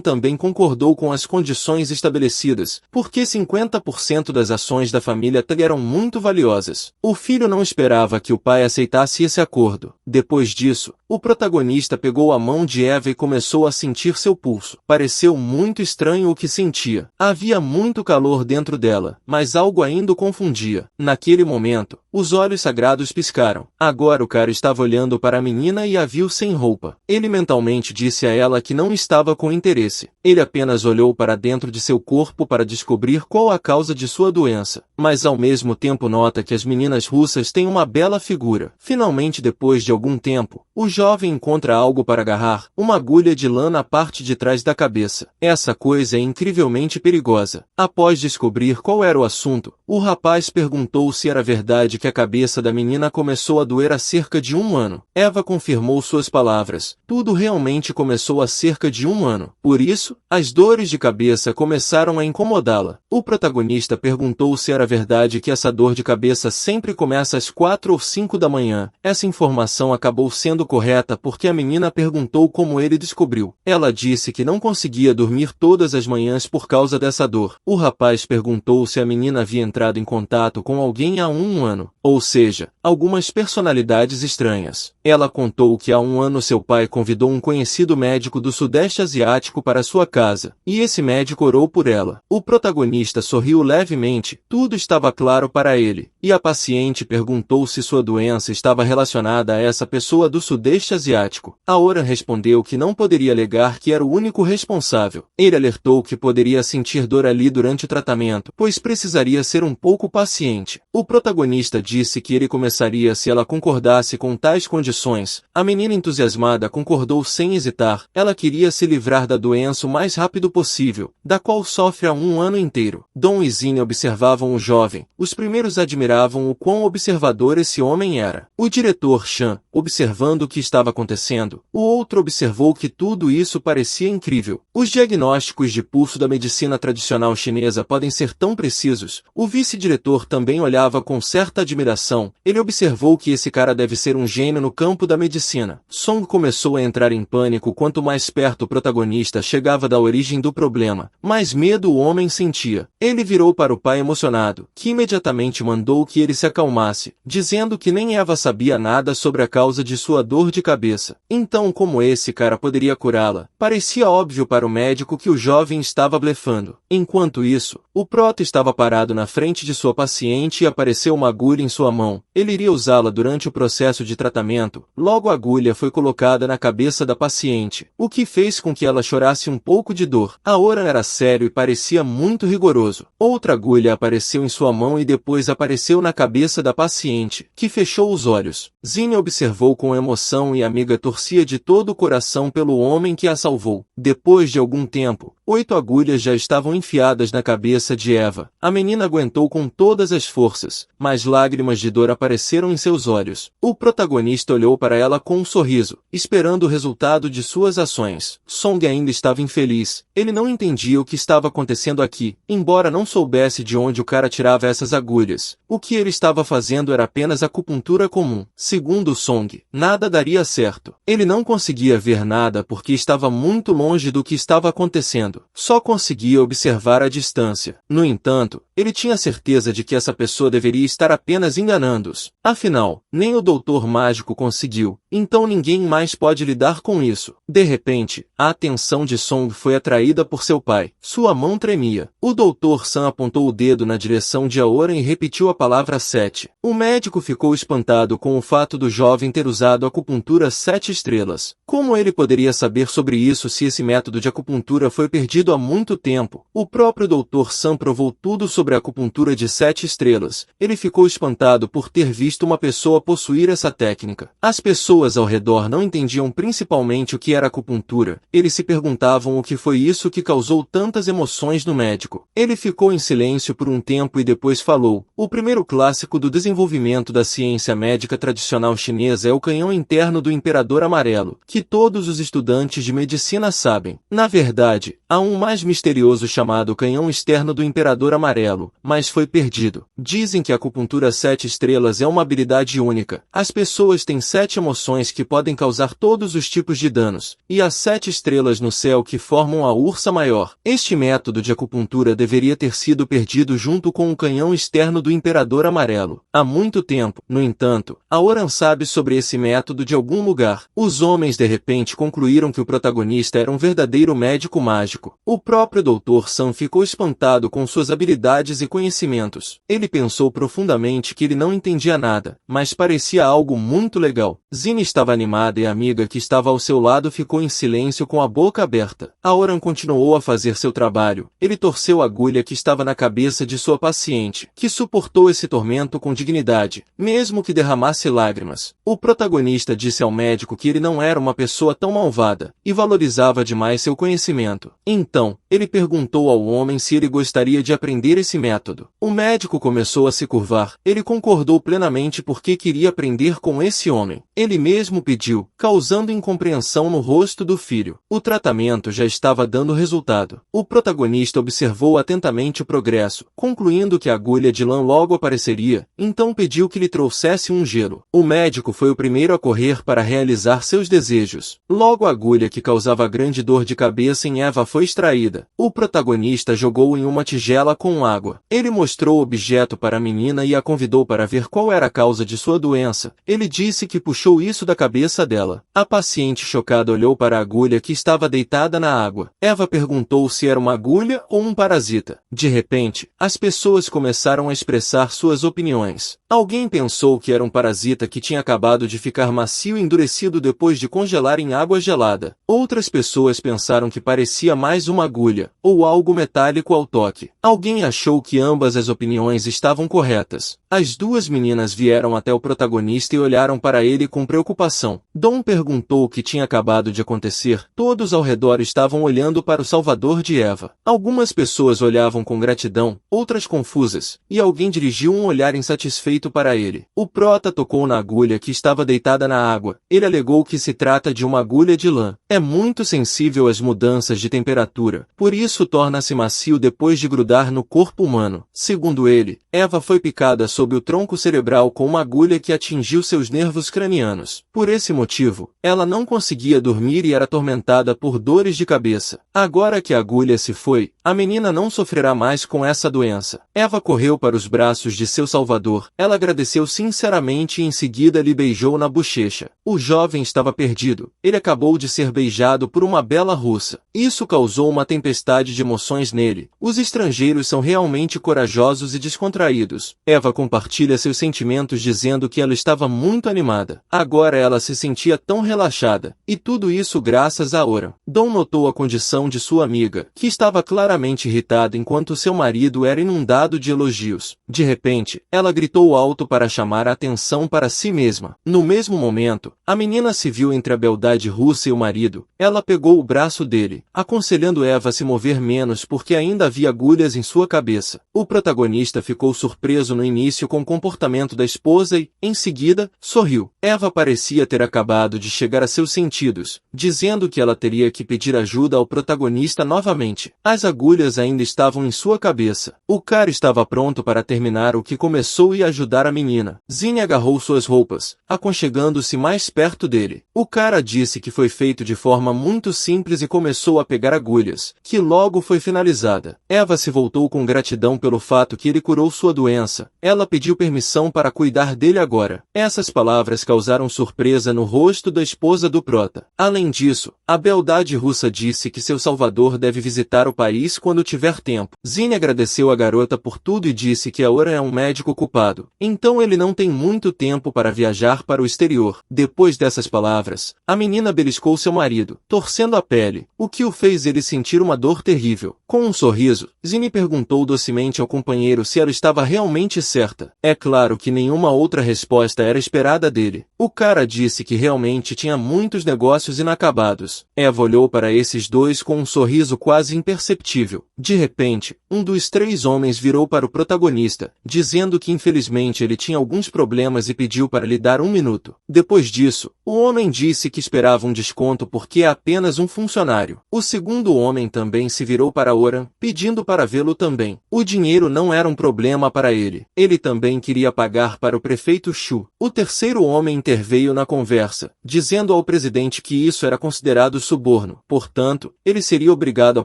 também concordou com as condições estabelecidas, porque 50% das ações da família Tang eram muito valiosas. O filho não esperava que o pai aceitasse esse acordo. Depois disso, o protagonista pegou a mão de Eva e começou a sentir seu pulso. Pareceu muito estranho o que sentia. Havia muito calor dentro dela, mas algo ainda o confundia. Naquele momento, os olhos sagrados piscaram. Agora o cara estava olhando para a menina e a viu sem roupa. Ele mentalmente disse a ela que não estava com interesse. Ele apenas olhou para dentro de seu corpo para descobrir qual a causa de sua doença. Mas ao mesmo tempo nota que as meninas russas têm uma bela figura. Finalmente, depois de algum tempo, o jovem encontra algo para agarrar, uma agulha de lã na parte de trás da cabeça. Essa coisa é incrivelmente perigosa. Após descobrir qual era o assunto, o rapaz perguntou se era verdade que a cabeça da menina começou a doer há cerca de 1 ano. Eva confirmou suas palavras. Tudo realmente começou há cerca de 1 ano. Por isso, as dores de cabeça começaram a incomodá-la. O protagonista perguntou se era verdade que essa dor de cabeça sempre começa às 4 ou 5 da manhã. Essa informação acabou sendo correta porque a menina perguntou como ele descobriu. Ela disse que não conseguia dormir todas as manhãs por causa dessa dor. O rapaz perguntou se a menina havia entrado em contato com alguém há 1 ano, ou seja, algumas personalidades estranhas. Ela contou que há 1 ano seu pai convidou um conhecido médico do Sudeste Asiático para sua casa, e esse médico orou por ela. O protagonista sorriu levemente, tudo estava claro para ele, e a paciente perguntou se sua doença estava relacionada a essa pessoa do Sudeste Asiático. Aoran respondeu que não poderia alegar que era o único responsável. Ele alertou que poderia sentir dor ali durante o tratamento, pois precisaria ser um pouco paciente. O protagonista disse que ele começaria se ela concordasse com tais condições. A menina entusiasmada concordou sem hesitar. Ela queria se livrar da doença o mais rápido possível, da qual sofre há 1 ano inteiro. Dom e Zine observavam o jovem. Os primeiros admiravam o quão observador esse homem era. O diretor Chan, observando o que estava acontecendo, o outro observou que tudo isso parecia incrível. Os diagnósticos de pulso da medicina tradicional chinesa podem ser tão precisos. O vice-diretor também olhava com certa admiração. Ele observou que esse cara deve ser um gênio no campo da medicina. Song começou a entrar em pânico quanto mais perto o protagonista chegava da origem do problema. Mais medo o homem sentia. Ele virou para o pai emocionado, que imediatamente mandou que ele se acalmasse, dizendo que nem Eva sabia nada sobre a causa de sua dor de cabeça. Então, como esse cara poderia curá-la? Parecia óbvio para o médico que o jovem estava blefando. Enquanto isso, o prota estava parado na frente de sua paciente e apareceu uma agulha em sua mão. Ele iria usá-la durante o processo de tratamento. Logo a agulha foi colocada na cabeça da paciente, o que fez com que ela chorasse um pouco de dor. Aoran era sério e parecia muito rigoroso. Outra agulha apareceu em sua mão e depois apareceu na cabeça da paciente, que fechou os olhos. Zine observou com emoção e a amiga torcia de todo o coração pelo homem que a salvou. Depois de algum tempo, 8 agulhas já estavam enfiadas na cabeça de Eva. A menina aguentou com todas as forças, mas lágrimas de dor apareceram em seus olhos. O protagonista olhou para ela com um sorriso, esperando o resultado de suas ações. Song ainda estava infeliz. Ele não entendia o que estava acontecendo aqui, embora não soubesse de onde o cara tirava essas agulhas. O que ele estava fazendo era apenas acupuntura comum. Segundo Song, nada daria certo. Ele não conseguia ver nada porque estava muito longe do que estava acontecendo. fazendo. Só conseguia observar à distância. No entanto, ele tinha certeza de que essa pessoa deveria estar apenas enganando-os. Afinal, nem o doutor mágico conseguiu, então ninguém mais pode lidar com isso. De repente, a atenção de Song foi atraída por seu pai. Sua mão tremia. O doutor Sam apontou o dedo na direção de Aoran e repetiu a palavra 7. O médico ficou espantado com o fato do jovem ter usado acupuntura 7 estrelas. Como ele poderia saber sobre isso se esse método de acupuntura foi perdido há muito tempo? O próprio doutor Sam provou tudo sobre a acupuntura de 7 estrelas. Ele ficou espantado por ter visto uma pessoa possuir essa técnica. As pessoas ao redor não entendiam principalmente o que era acupuntura. Eles se perguntavam o que foi isso que causou tantas emoções no médico. Ele ficou em silêncio por um tempo e depois falou: o primeiro clássico do desenvolvimento da ciência médica tradicional chinesa é o canhão interno do Imperador Amarelo, que todos os estudantes de medicina sabem. Na verdade, há um mais misterioso chamado canhão externo do Imperador Amarelo, mas foi perdido. Dizem que a acupuntura 7 estrelas é uma habilidade única. As pessoas têm 7 emoções que podem causar todos os tipos de danos, e há 7 estrelas no céu que formam a Ursa Maior. Este método de acupuntura deveria ter sido perdido junto com o canhão externo do Imperador Amarelo. Há muito tempo, no entanto, Aoran sabe sobre esse método de algum lugar. Os homens de repente concluíram que o protagonista era um verdadeiro médico mágico. O próprio Dr. Sam ficou espantado com suas habilidades e conhecimentos. Ele pensou profundamente que ele não entendia nada, mas parecia algo muito legal. Zine estava animada e a amiga que estava ao seu lado ficou em silêncio com a boca aberta. Aoran continuou a fazer seu trabalho. Ele torceu a agulha que estava na cabeça de sua paciente, que suportou esse tormento com dignidade, mesmo que derramasse lágrimas. O protagonista disse ao médico que ele não era uma pessoa tão malvada, e valorizava demais seu conhecimento. Então, ele perguntou ao homem se ele gostaria de aprender esse método. O médico começou a se curvar. Ele concordou plenamente porque queria aprender com esse homem. Ele mesmo pediu, causando incompreensão no rosto do filho. O tratamento já estava dando resultado. O protagonista observou atentamente o progresso, concluindo que a agulha de lã logo apareceria, então pediu que lhe trouxesse um gelo. O médico foi o primeiro a correr para realizar seus desejos. Logo a agulha que causava grande dor de cabeça em Eva foi extraída. O protagonista jogou em uma tigela com água. Ele mostrou o objeto para a menina e a convidou para ver qual era a causa de sua doença. Ele disse que puxou isso da cabeça dela. A paciente chocada olhou para a agulha que estava deitada na água. Eva perguntou se era uma agulha ou um parasita. De repente, as pessoas começaram a expressar suas opiniões. Alguém pensou que era um parasita que tinha acabado de ficar macio e endurecido depois de congelar em água gelada. Outras pessoas pensaram que parecia mais uma agulha, ou algo metálico ao toque. Alguém achou que ambas as opiniões estavam corretas. As duas meninas vieram até o protagonista e olharam para ele com preocupação. Dom perguntou o que tinha acabado de acontecer. Todos ao redor estavam olhando para o salvador de Eva. Algumas pessoas olhavam com gratidão, outras confusas, e alguém dirigiu um olhar insatisfeito para ele. O prota tocou na agulha que estava deitada na água. Ele alegou que se trata de uma agulha de lã. É muito sensível às mudanças de temperatura, por isso torna-se macio depois de grudar no corpo humano. Segundo ele, Eva foi picada sob o tronco cerebral com uma agulha que atingiu seus nervos cranianos. Por esse motivo, ela não conseguia dormir e era atormentada por dores de cabeça. Agora que a agulha se foi, a menina não sofrerá mais com essa doença. Eva correu para os braços de seu salvador. Ela agradeceu sinceramente e em seguida lhe beijou na bochecha. O jovem estava perdido. Ele acabou de ser beijado por uma bela russa. Isso causou uma tempestade de emoções nele. Os estrangeiros são realmente corajosos e descontraídos. Eva compartilha seus sentimentos dizendo que ela estava muito animada. Agora ela se sentia tão relaxada. E tudo isso graças a Aoran. Dom notou a condição de sua amiga, que estava claramente irritada enquanto seu marido era inundado de elogios. De repente, ela gritou alto para chamar a atenção para si mesma. No mesmo momento, a menina se viu entre a beldade russa e o marido. Ela pegou o braço dele, aconselhando Eva a se mover menos porque ainda havia agulhas em sua cabeça. O protagonista ficou surpreso no início com o comportamento da esposa e, em seguida, sorriu. Eva parecia ter acabado de chegar a seus sentidos, dizendo que ela teria que pedir ajuda ao protagonista novamente. As agulhas ainda estavam em sua cabeça. O cara estava pronto para terminar o que começou e ajudar a menina. Zine agarrou suas roupas, aconchegando-se mais perto dele. O cara disse que foi feito de forma muito simples e começou a pegar agulhas agulhas, que logo foi finalizada. Eva se voltou com gratidão pelo fato que ele curou sua doença. Ela pediu permissão para cuidar dele agora. Essas palavras causaram surpresa no rosto da esposa do prota. Além disso, a beldade russa disse que seu salvador deve visitar o país quando tiver tempo. Zine agradeceu a garota por tudo e disse que Aoran é um médico ocupado, então ele não tem muito tempo para viajar para o exterior. Depois dessas palavras, a menina beliscou seu marido, torcendo a pele, o que o fez ele sentir uma dor terrível. Com um sorriso, Zine perguntou docemente ao companheiro se ela estava realmente certa. É claro que nenhuma outra resposta era esperada dele. O cara disse que realmente tinha muitos negócios inacabados. Eva olhou para esses dois com um sorriso quase imperceptível. De repente, um dos três homens virou para o protagonista, dizendo que infelizmente ele tinha alguns problemas e pediu para lhe dar 1 minuto. Depois disso, o homem disse que esperava um desconto porque é apenas um funcionário. O segundo homem também se virou para Aoran, pedindo para vê-lo também. O dinheiro não era um problema para ele. Ele também queria pagar para o prefeito Shu. O terceiro homem interveio na conversa, dizendo ao presidente que isso era considerado suborno. Portanto, ele seria obrigado a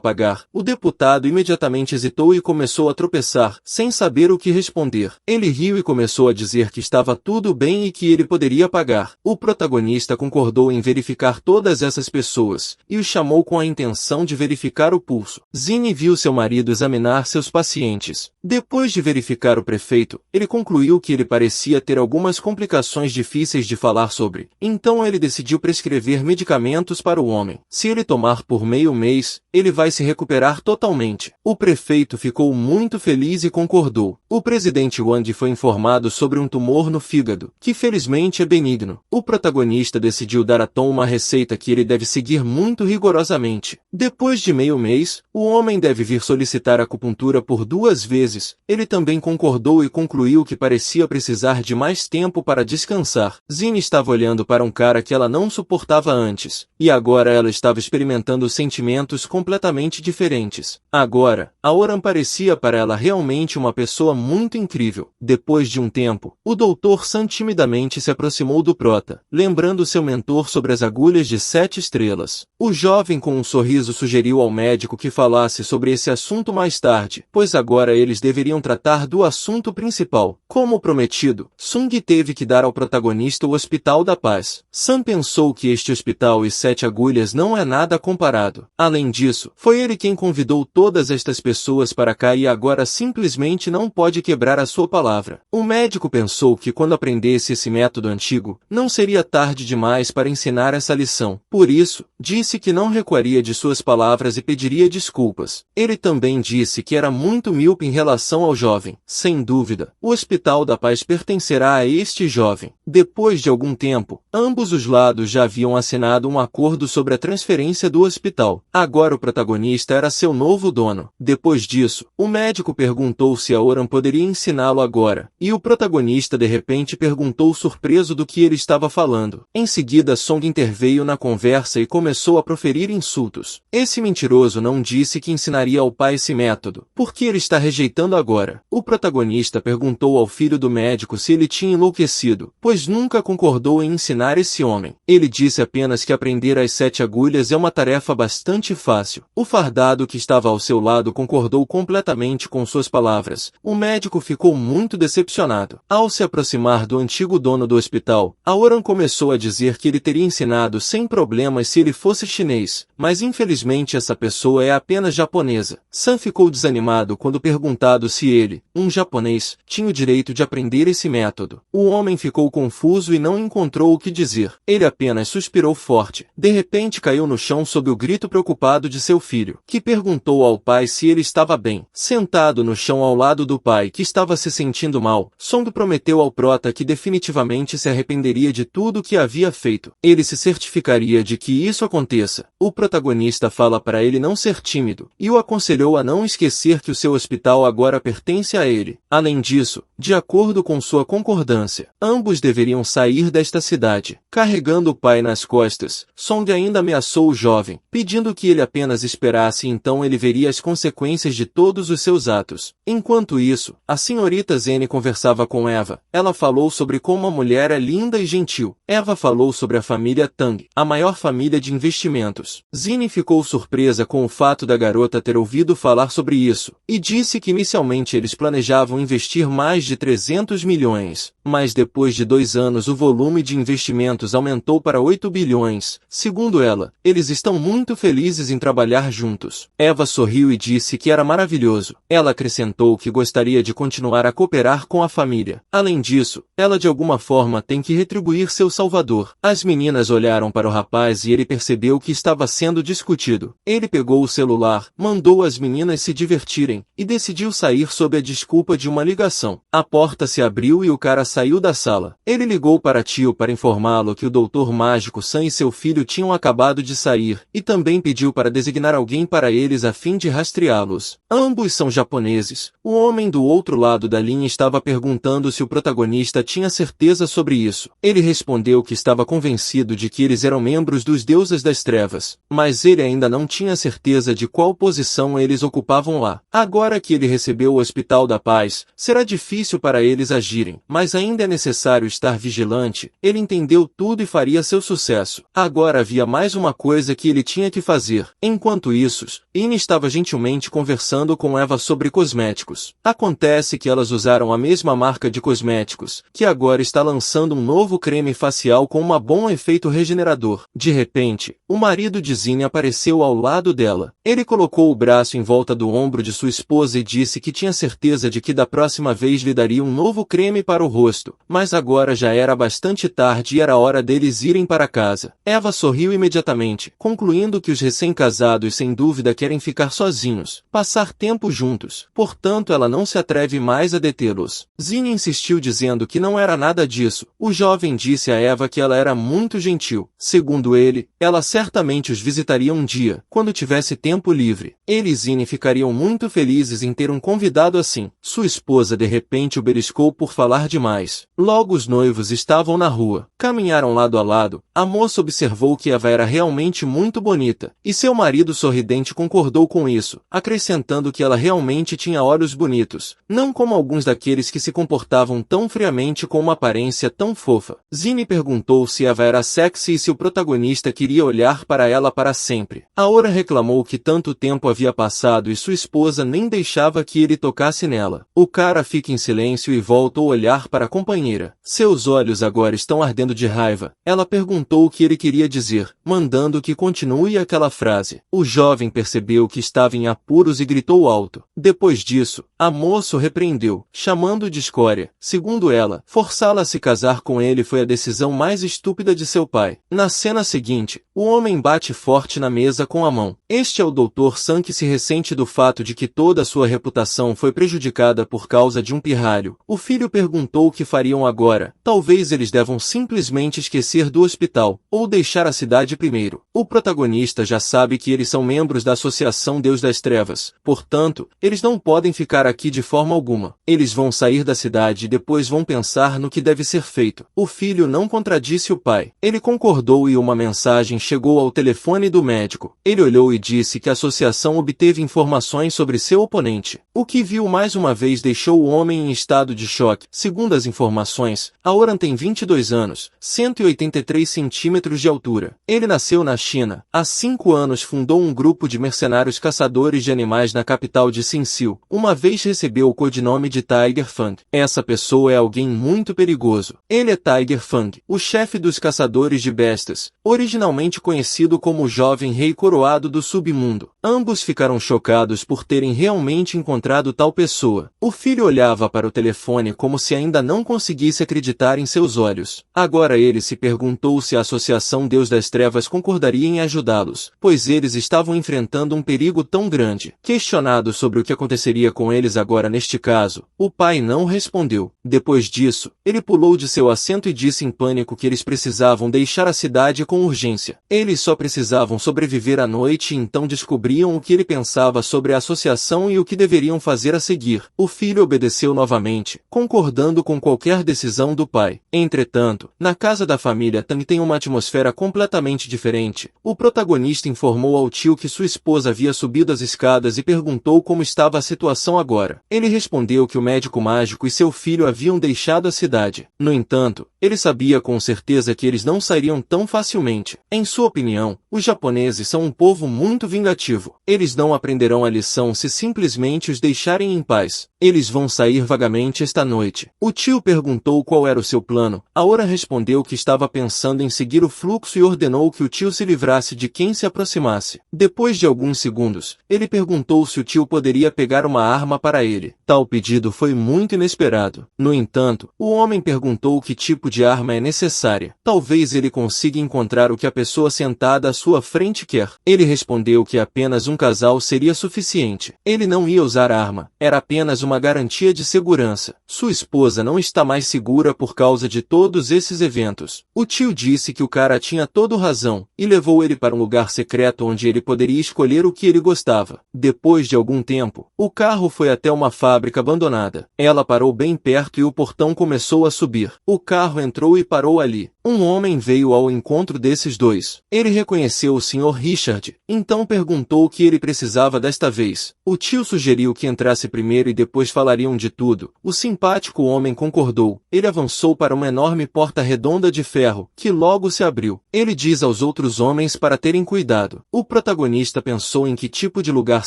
pagar. O deputado imediatamente hesitou e começou a tropeçar, sem saber o que responder. Ele riu e começou a dizer que estava tudo bem e que ele poderia pagar. O protagonista concordou em verificar todas essas pessoas, e o chamou com a intenção de verificar o pulso. Zine viu seu marido examinar seus pacientes. Depois de verificar o prefeito, ele concluiu que ele parecia ter algumas complicações difíceis de falar sobre. Então ele decidiu prescrever medicamentos para o homem. Se ele tomar por meio mês, ele vai se recuperar totalmente. O prefeito ficou muito feliz e concordou. O presidente Wang foi informado sobre um tumor no fígado, que felizmente é benigno. O protagonista decidiu dar a Tom uma receita que ele deve seguir muito rigorosamente. Depois de meio mês, o homem deve vir solicitar acupuntura por 2 vezes. Ele também concordou e concluiu que parecia precisar de mais tempo para descansar. Zine estava olhando para um cara que ela não suportava antes, e agora ela estava experimentando sentimentos completamente diferentes. Agora, Aoran parecia para ela realmente uma pessoa muito incrível. Depois de um tempo, o Dr. San timidamente se aproximou do prota, lembrando seu mentor sobre as agulhas de 7 estrelas. O jovem com um sorriso sugeriu ao médico que falasse sobre esse assunto mais tarde, pois agora eles deveriam tratar do assunto principal. Como prometido, Sung teve que dar ao protagonista o Hospital da Paz. San pensou que este hospital e 7 agulhas não é nada comparado. Além disso, foi ele quem convidou todas estas pessoas para cá e agora simplesmente não pode quebrar a sua palavra. O médico pensou que quando aprendesse esse método antigo, não seria tarde demais para ensinar essa lição. Por isso, disse que não recuaria de suas palavras e pediria desculpas. Ele também disse que era muito míope em relação ao jovem. Sem dúvida, o Hospital da Paz pertencerá a este jovem. Depois de algum tempo, ambos os lados já haviam assinado um acordo sobre a transferência do hospital. Agora o protagonista era seu novo dono. Depois disso, o médico perguntou se Aoran poderia ensiná-lo agora, e o protagonista de repente perguntou surpreso do que ele estava falando. Em seguida Song interveio na conversa e começou a proferir insultos. Esse mentiroso não disse que ensinaria ao pai esse método. Por que ele está rejeitando agora? O protagonista perguntou ao filho do médico se ele tinha enlouquecido, pois nunca concordou em ensinar esse homem. Ele disse apenas que aprender as 7 agulhas é uma tarefa bastante fácil. O fardado que estava ao seu lado concordou completamente com suas palavras. O médico ficou muito decepcionado. Ao se aproximar do antigo dono do hospital, Aoran começou a dizer que ele teria ensinado sem problemas se ele fosse chinês, mas infelizmente essa pessoa é apenas japonesa. San ficou desanimado quando perguntado se ele, um japonês, tinha o direito de aprender esse método. O homem ficou confuso e não encontrou o que dizer. Ele apenas suspirou forte. De repente caiu no chão sob o grito preocupado de seu filho, que perguntou ao pai se ele estava bem. Sentado no chão ao lado do pai que estava se sentindo mal, Song prometeu ao prota que definitivamente se arrependeria de tudo o que havia feito. Ele se certificaria de que isso aconteça. O protagonista fala para ele não ser tímido, e o aconselhou a não esquecer que o seu hospital agora pertence a ele. Além disso, de acordo com sua concordância, ambos deveriam sair desta cidade. Carregando o pai nas costas, Song ainda ameaçou o jovem, pedindo que ele apenas esperasse e então ele veria as consequências de todos os seus atos. Enquanto isso, a senhorita Zene conversava com Eva. Ela falou sobre como a mulher é linda e gentil. Eva falou sobre a família Tang, a maior família de investimentos. juntos. Zinni ficou surpresa com o fato da garota ter ouvido falar sobre isso, e disse que inicialmente eles planejavam investir mais de 300 milhões, mas depois de 2 anos o volume de investimentos aumentou para 8 bilhões. Segundo ela, eles estão muito felizes em trabalhar juntos. Eva sorriu e disse que era maravilhoso. Ela acrescentou que gostaria de continuar a cooperar com a família. Além disso, ela de alguma forma tem que retribuir seu salvador. As meninas olharam para o rapaz e ele percebeu que estava sendo discutido. Ele pegou o celular, mandou as meninas se divertirem, e decidiu sair sob a desculpa de uma ligação. A porta se abriu e o cara saiu da sala. Ele ligou para tio para informá-lo que o Doutor Mágico Sam e seu filho tinham acabado de sair, e também pediu para designar alguém para eles a fim de rastreá-los. Ambos são japoneses. O homem do outro lado da linha estava perguntando se o protagonista tinha certeza sobre isso. Ele respondeu que estava convencido de que eles eram membros dos Deuses das Trevas, mas ele ainda não tinha certeza de qual posição eles ocupavam lá. Agora que ele recebeu o Hospital da Paz, será difícil para eles agirem, mas ainda é necessário estar vigilante. Ele entendeu tudo e faria seu sucesso. Agora havia mais uma coisa que ele tinha que fazer. Enquanto isso, Ine estava gentilmente conversando com Eva sobre cosméticos. Acontece que elas usaram a mesma marca de cosméticos, que agora está lançando um novo creme facial com um bom efeito regenerador. De repente, o marido de Zinni apareceu ao lado dela. Ele colocou o braço em volta do ombro de sua esposa e disse que tinha certeza de que da próxima vez lhe daria um novo creme para o rosto, mas agora já era bastante tarde e era hora deles irem para casa. Eva sorriu imediatamente, concluindo que os recém-casados sem dúvida querem ficar sozinhos, passar tempo juntos, portanto ela não se atreve mais a detê-los. Zinni insistiu dizendo que não era nada disso. O jovem disse a Eva que ela era muito gentil. Segundo ele, ela certamente os visitaria um dia, quando tivesse tempo livre. Ele e Zinni ficariam muito felizes em ter um convidado assim. Sua esposa de repente o beliscou por falar demais. Logo os noivos estavam na rua. Caminharam lado a lado. A moça observou que Eva era realmente muito bonita, e seu marido sorridente concordou com isso, acrescentando que ela realmente tinha olhos bonitos, não como alguns daqueles que se comportavam tão friamente com uma aparência tão fofa. Zinni perguntou se Eva era sexy e se o protagonista queria olhar para ela para sempre. Aura reclamou que tanto tempo havia passado e sua esposa nem deixava que ele tocasse nela. O cara fica em silêncio e volta a olhar para a companheira. Seus olhos agora estão ardendo de raiva. Ela perguntou o que ele queria dizer, mandando que continue aquela frase. O jovem percebeu que estava em apuros e gritou alto. Depois disso, a moça o repreendeu, chamando de escória. Segundo ela, forçá-la a se casar com ele foi a decisão mais estúpida de seu pai. Na cena seguinte, o homem bate forte na mesa com a mão. Este é o Dr. Sam que se ressente do fato de que toda a sua reputação foi prejudicada por causa de um pirralho. O filho perguntou o que fariam agora. Talvez eles devam simplesmente esquecer do hospital, ou deixar a cidade primeiro. O protagonista já sabe que eles são membros da Associação Deus das Trevas, portanto, eles não podem ficar aqui de forma alguma. Eles vão sair da cidade e depois vão pensar no que deve ser feito. O filho não contradisse o pai. Ele concordou e uma mensagem chegou ao telefone do médico. Ele olhou e disse que a associação obteve informações sobre seu oponente. O que viu mais uma vez deixou o homem em estado de choque. Segundo as informações, Aoran tem 22 anos, 183 centímetros de altura. Ele nasceu na China. Há 5 anos fundou um grupo de mercenários caçadores de animais na capital de Sinsil. Uma vez recebeu o codinome de Tiger Fang. Essa pessoa é alguém muito perigoso. Ele é Tiger Fang, o chefe dos caçadores de bestas, originalmente conhecido como o jovem rei coroado do submundo. Ambos ficaram chocados por terem realmente encontrado tal pessoa. O filho olhava para o telefone como se ainda não conseguisse acreditar em seus olhos. Agora ele se perguntou se a Associação Deus das Trevas concordaria em ajudá-los, pois eles estavam enfrentando um perigo tão grande. Questionado sobre o que aconteceria com eles agora neste caso, o pai não respondeu. Depois disso, ele pulou de seu assento e disse em pânico que eles precisavam deixar a cidade com urgência. Eles só precisavam sobreviver à noite e então descobrir sabiam o que ele pensava sobre a associação e o que deveriam fazer a seguir. O filho obedeceu novamente, concordando com qualquer decisão do pai. Entretanto, na casa da família Tang tem uma atmosfera completamente diferente. O protagonista informou ao tio que sua esposa havia subido as escadas e perguntou como estava a situação agora. Ele respondeu que o médico mágico e seu filho haviam deixado a cidade. No entanto, ele sabia com certeza que eles não sairiam tão facilmente. Em sua opinião, os japoneses são um povo muito vingativo. Eles não aprenderão a lição se simplesmente os deixarem em paz. Eles vão sair vagamente esta noite. O tio perguntou qual era o seu plano. Aora respondeu que estava pensando em seguir o fluxo e ordenou que o tio se livrasse de quem se aproximasse. Depois de alguns segundos, ele perguntou se o tio poderia pegar uma arma para ele. Tal pedido foi muito inesperado. No entanto, o homem perguntou que tipo de arma é necessária. Talvez ele consiga encontrar o que a pessoa sentada à sua frente quer. Ele respondeu que apenas um casal seria suficiente. Ele não ia usar arma. Era apenas uma garantia de segurança. Sua esposa não está mais segura por causa de todos esses eventos. O tio disse que o cara tinha toda razão e levou ele para um lugar secreto onde ele poderia escolher o que ele gostava. Depois de algum tempo, o carro foi até uma fábrica abandonada. Ela parou bem perto e o portão começou a subir. O carro entrou e parou ali. Um homem veio ao encontro desses dois. Ele reconheceu o Sr. Richard, então perguntou o que ele precisava desta vez. O tio sugeriu que entrasse primeiro e depois falariam de tudo. O simpático homem concordou. Ele avançou para uma enorme porta redonda de ferro, que logo se abriu. Ele diz aos outros homens para terem cuidado. O protagonista pensou em que tipo de lugar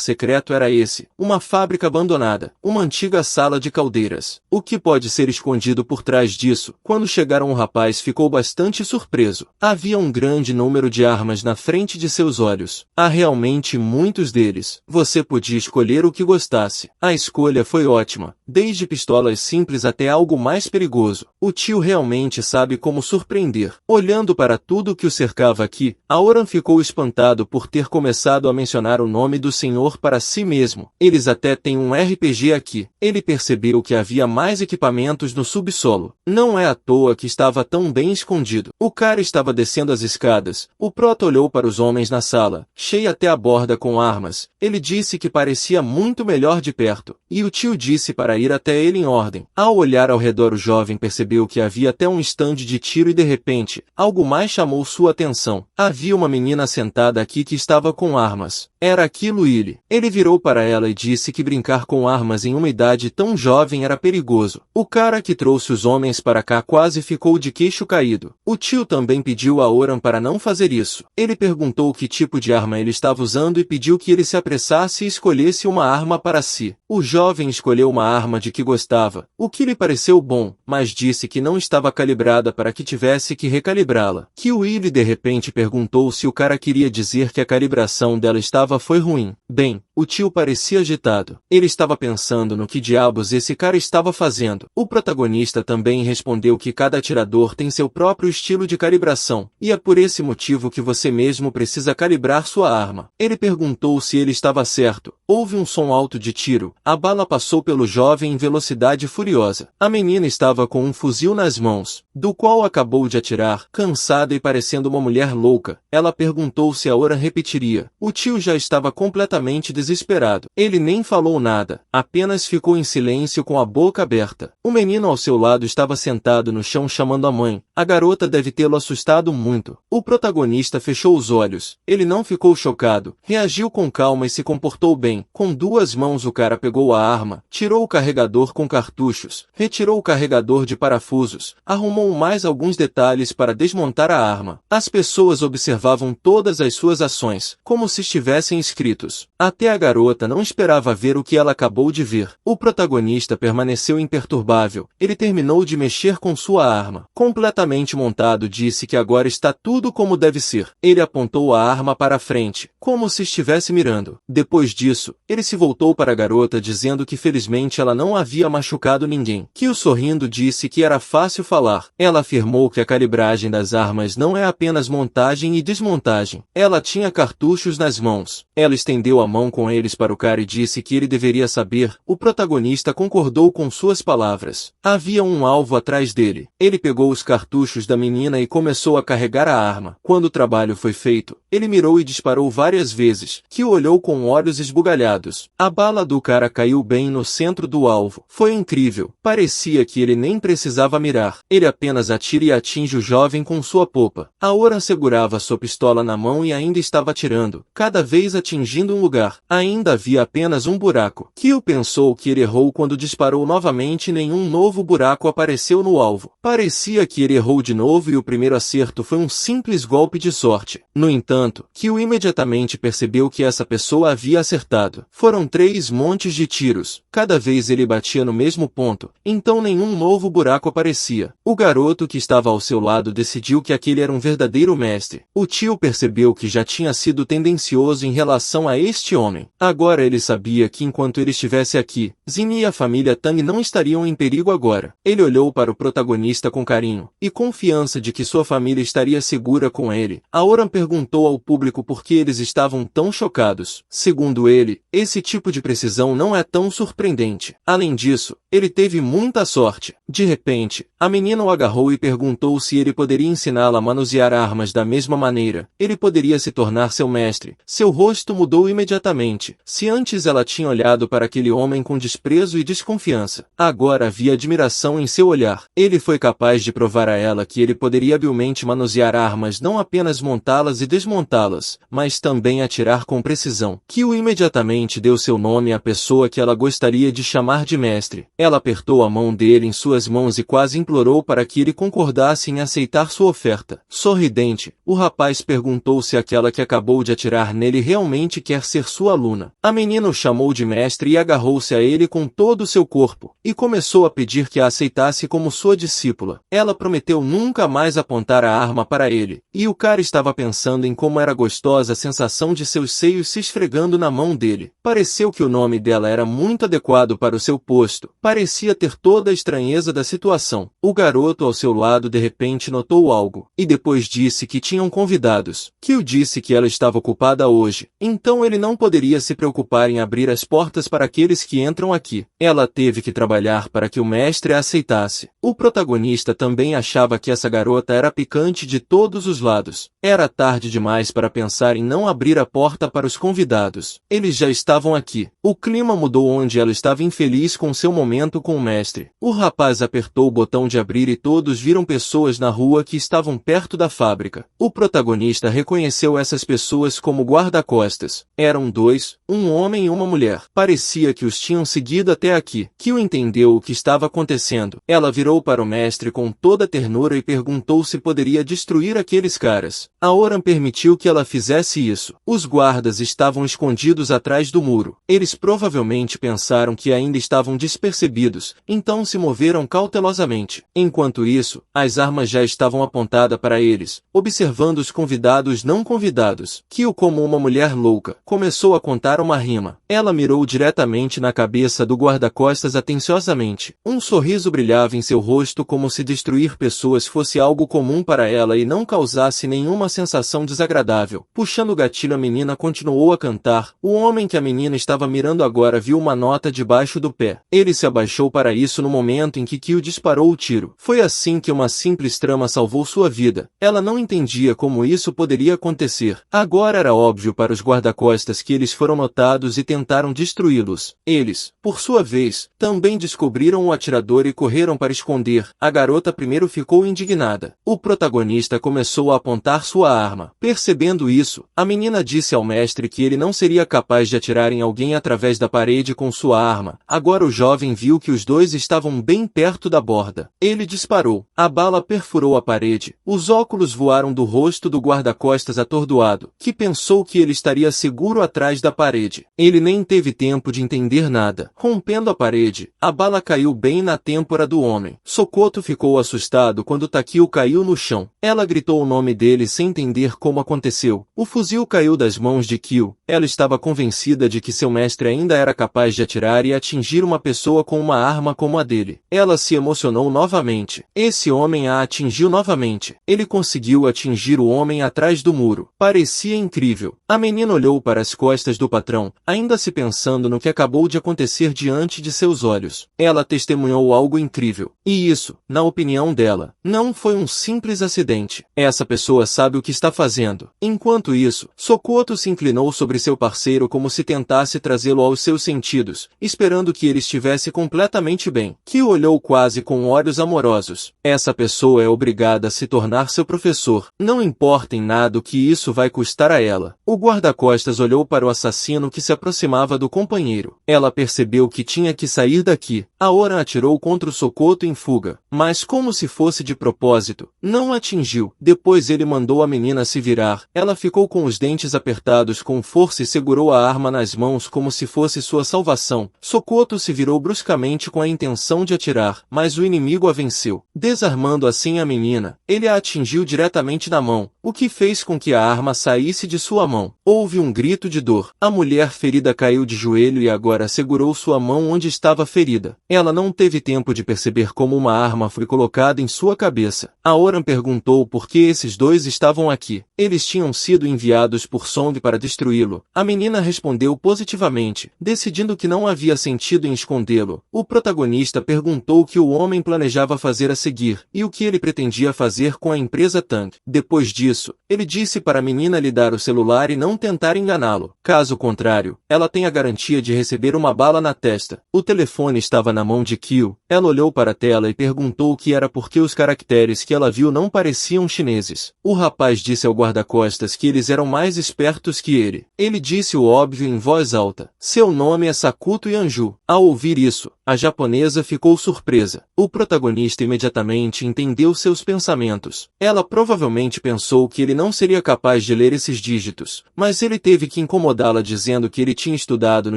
secreto era esse. Uma fábrica abandonada. Uma antiga sala de caldeiras. O que pode ser escondido por trás disso? Quando chegaram, o rapaz ficou bastante surpreso. Havia um grande número de armas na frente de seus olhos. Há realmente muitos deles. Você podia escolher o que gostasse. A escolha foi ótima. Desde pistolas simples até algo mais perigoso. O tio realmente sabe como surpreender. Olhando para tudo que o cercava aqui, Aoran ficou espantado por ter começado a mencionar o nome do senhor para si mesmo. Eles até têm um RPG aqui. Ele percebeu que havia mais equipamentos no subsolo. Não é à toa que estava tão bem escondido. O cara estava descendo as escadas. O prota olhou para os homens na sala, cheia até a borda com armas. Ele disse que parecia muito melhor de perto, e o tio disse para ir até ele em ordem. Ao olhar ao redor, o jovem percebeu que havia até um estande de tiro e de repente, algo mais chamou sua atenção. Havia uma menina sentada aqui que estava com armas. Era aquilo Willy. Ele virou para ela e disse que brincar com armas em uma idade tão jovem era perigoso. O cara que trouxe os homens para cá quase ficou de queixo caído. O tio também pediu a Aoran para não fazer isso. Ele perguntou que tipo de arma ele estava usando e pediu que ele se apressasse e escolhesse uma arma para si. O jovem escolheu uma arma de que gostava, o que lhe pareceu bom, mas disse que não estava calibrada para que tivesse que recalibrá-la. Que Willy de repente perguntou se o cara queria dizer que a calibração dela foi ruim. Bem, o tio parecia agitado. Ele estava pensando no que diabos esse cara estava fazendo. O protagonista também respondeu que cada atirador tem seu próprio estilo de calibração, e é por esse motivo que você mesmo precisa calibrar sua arma. Ele perguntou se ele estava certo. Houve um som alto de tiro. A bala passou pelo jovem em velocidade furiosa. A menina estava com um fuzil nas mãos, do qual acabou de atirar. Cansada e parecendo uma mulher louca, ela perguntou se Aoran repetiria. O tio já estava completamente desesperado. Ele nem falou nada, apenas ficou em silêncio com a boca aberta. O menino ao seu lado estava sentado no chão chamando a mãe. A garota deve tê-lo assustado muito. O protagonista fechou os olhos. Ele não ficou chocado. Reagiu com calma e se comportou bem. Com duas mãos o cara pegou a arma, tirou o carregador com cartuchos, retirou o carregador de parafusos, arrumou mais alguns detalhes para desmontar a arma. As pessoas observavam todas as suas ações, como se estivessem escritos. Até a garota não esperava ver o que ela acabou de ver. O protagonista permaneceu imperturbável. Ele terminou de mexer com sua arma. Completamente montado, disse que agora está tudo como deve ser. Ele apontou a arma para a frente, como se estivesse mirando. Depois disso, ele se voltou para a garota dizendo que felizmente ela não havia machucado ninguém. Kyo sorrindo disse que era fácil falar. Ela afirmou que a calibragem das armas não é apenas montagem e desmontagem. Ela tinha cartuchos nas mãos. Ela estendeu a mão com com eles para o cara e disse que ele deveria saber. O protagonista concordou com suas palavras. Havia um alvo atrás dele. Ele pegou os cartuchos da menina e começou a carregar a arma. Quando o trabalho foi feito, ele mirou e disparou várias vezes. Kyo olhou com olhos esbugalhados. A bala do cara caiu bem no centro do alvo. Foi incrível. Parecia que ele nem precisava mirar. Ele apenas atira e atinge o jovem com sua popa. Aoran segurava sua pistola na mão e ainda estava atirando, cada vez atingindo um lugar. Ainda havia apenas um buraco. Kyo pensou que ele errou quando disparou novamente e nenhum novo buraco apareceu no alvo. Parecia que ele errou de novo e o primeiro acerto foi um simples golpe de sorte. No entanto, Kyo imediatamente percebeu que essa pessoa havia acertado. Foram 3 montes de tiros. Cada vez ele batia no mesmo ponto, então nenhum novo buraco aparecia. O garoto que estava ao seu lado decidiu que aquele era um verdadeiro mestre. O tio percebeu que já tinha sido tendencioso em relação a este homem. Agora ele sabia que enquanto ele estivesse aqui, Jin e a família Tang não estariam em perigo agora. Ele olhou para o protagonista com carinho e confiança de que sua família estaria segura com ele. Aoran perguntou ao público por que eles estavam tão chocados. Segundo ele, esse tipo de precisão não é tão surpreendente. Além disso, ele teve muita sorte. De repente, a menina o agarrou e perguntou se ele poderia ensiná-la a manusear armas da mesma maneira. Ele poderia se tornar seu mestre. Seu rosto mudou imediatamente. Se antes ela tinha olhado para aquele homem com desprezo e desconfiança, agora havia admiração em seu olhar. Ele foi capaz de provar a ela que ele poderia habilmente manusear armas, não apenas montá-las e desmontá-las, mas também atirar com precisão. Kyo imediatamente deu seu nome à pessoa que ela gostaria de chamar de mestre. Ela apertou a mão dele em suas mãos e quase implorou para que ele concordasse em aceitar sua oferta. Sorridente, o rapaz perguntou se aquela que acabou de atirar nele realmente quer ser sua aluna. A menina o chamou de mestre e agarrou-se a ele com todo o seu corpo, e começou a pedir que a aceitasse como sua discípula. Ela prometeu nunca mais apontar a arma para ele, e o cara estava pensando em como era gostosa a sensação de seus seios se esfregando na mão dele. Pareceu que o nome dela era muito adequado para o seu posto. Parecia ter toda a estranheza da situação. O garoto ao seu lado de repente notou algo, e depois disse que tinham convidados. Kyo disse que ela estava ocupada hoje, então ele não poderia se preocupar em abrir as portas para aqueles que entram aqui. Ela teve que trabalhar para que o mestre a aceitasse. O protagonista também achava que essa garota era picante de todos os lados. Era tarde demais para pensar em não abrir a porta para os convidados. Eles já estavam aqui. O clima mudou onde ela estava infeliz com seu momento com o mestre. O rapaz apertou o botão de abrir e todos viram pessoas na rua que estavam perto da fábrica. O protagonista reconheceu essas pessoas como guarda-costas. Eram 2, um homem e uma mulher. Parecia que os tinham seguido até aqui. Kyo entendeu o que estava acontecendo. Ela virou para o mestre com toda ternura e perguntou se poderia destruir aqueles caras. Aoran permitiu que ela fizesse isso. Os guardas estavam escondidos atrás do muro. Eles provavelmente pensaram que ainda estavam despercebidos, então se moveram cautelosamente. Enquanto isso, as armas já estavam apontadas para eles, observando os convidados não convidados. Kyo, como uma mulher louca, começou a contar uma rima. Ela mirou diretamente na cabeça do guarda-costas atenciosamente. Um sorriso brilhava em seu rosto como se destruir pessoas fosse algo comum para ela e não causasse nenhuma sensação desagradável. Puxando o gatilho, a menina continuou a cantar. O homem que a menina estava mirando agora viu uma nota debaixo do pé. Ele se abaixou para isso no momento em que Kyo disparou o tiro. Foi assim que uma simples trama salvou sua vida. Ela não entendia como isso poderia acontecer. Agora era óbvio para os guarda-costas que eles foram notados e tentaram destruí-los. Eles, por sua vez, também descobriram o atirador e correram para esconder. A garota primeiro ficou indignada. O protagonista começou a apontar sua arma. Percebendo isso, a menina disse ao mestre que ele não seria capaz de atirar em alguém através da parede com sua arma. Agora o jovem viu que os dois estavam bem perto da borda. Ele disparou. A bala perfurou a parede. Os óculos voaram do rosto do guarda-costas atordoado, que pensou que ele estaria seguro atrás da parede. Ele nem teve tempo de entender nada. Rompendo a parede, a bala caiu bem na têmpora do homem. Sokoto ficou assustado quando Takio caiu no chão. Ela gritou o nome dele sem entender como aconteceu. O fuzil caiu das mãos de Kyo. Ela estava convencida convencida de que seu mestre ainda era capaz de atirar e atingir uma pessoa com uma arma como a dele. Ela se emocionou novamente. Esse homem a atingiu novamente. Ele conseguiu atingir o homem atrás do muro. Parecia incrível. A menina olhou para as costas do patrão, ainda se pensando no que acabou de acontecer diante de seus olhos. Ela testemunhou algo incrível. E isso, na opinião dela, não foi um simples acidente. Essa pessoa sabe o que está fazendo. Enquanto isso, Sokoto se inclinou sobre seu parceiro como se tentasse trazê-lo aos seus sentidos, esperando que ele estivesse completamente bem. Kyo olhou quase com olhos amorosos. Essa pessoa é obrigada a se tornar seu professor. Não importa em nada o que isso vai custar a ela. O guarda-costas olhou para o assassino que se aproximava do companheiro. Ela percebeu que tinha que sair daqui. Aoran atirou contra o Sokoto em fuga, mas como se fosse de propósito, não atingiu. Depois ele mandou a menina se virar. Ela ficou com os dentes apertados com força e segurou a arma nas mãos como se fosse sua salvação. Sokoto se virou bruscamente com a intenção de atirar, mas o inimigo a venceu. Desarmando assim a menina, ele a atingiu diretamente na mão, o que fez com que a arma saísse de sua mão. Houve um grito de dor. A mulher ferida caiu de joelho e agora segurou sua mão onde estava ferida. Ela não teve tempo de perceber como uma arma foi colocada em sua cabeça. Aoran perguntou por que esses dois estavam aqui. Eles tinham sido enviados por Song para destruí-lo. A menina respondeu positivamente, decidindo que não havia sentido em escondê-lo. O protagonista perguntou o que o homem planejava fazer a seguir, e o que ele pretendia fazer com a empresa Tang. Depois disso, ele disse para a menina lhe dar o celular e não tentar enganá-lo. Caso contrário, ela tem a garantia de receber uma bala na testa. O telefone estava na mão de Kyo. Ela olhou para a tela e perguntou o que era porque os caracteres que ela viu não pareciam chineses. O rapaz disse ao guarda-costas que eles eram mais espertos que ele. Ele disse o óbvio em voz alta. Seu nome é Sakuto Yanju. Ao ouvir isso, a japonesa ficou surpresa. O protagonista imediatamente entendeu seus pensamentos. Ela provavelmente pensou que ele não seria capaz de ler esses dígitos, mas ele teve que incomodá-la dizendo que ele tinha estudado no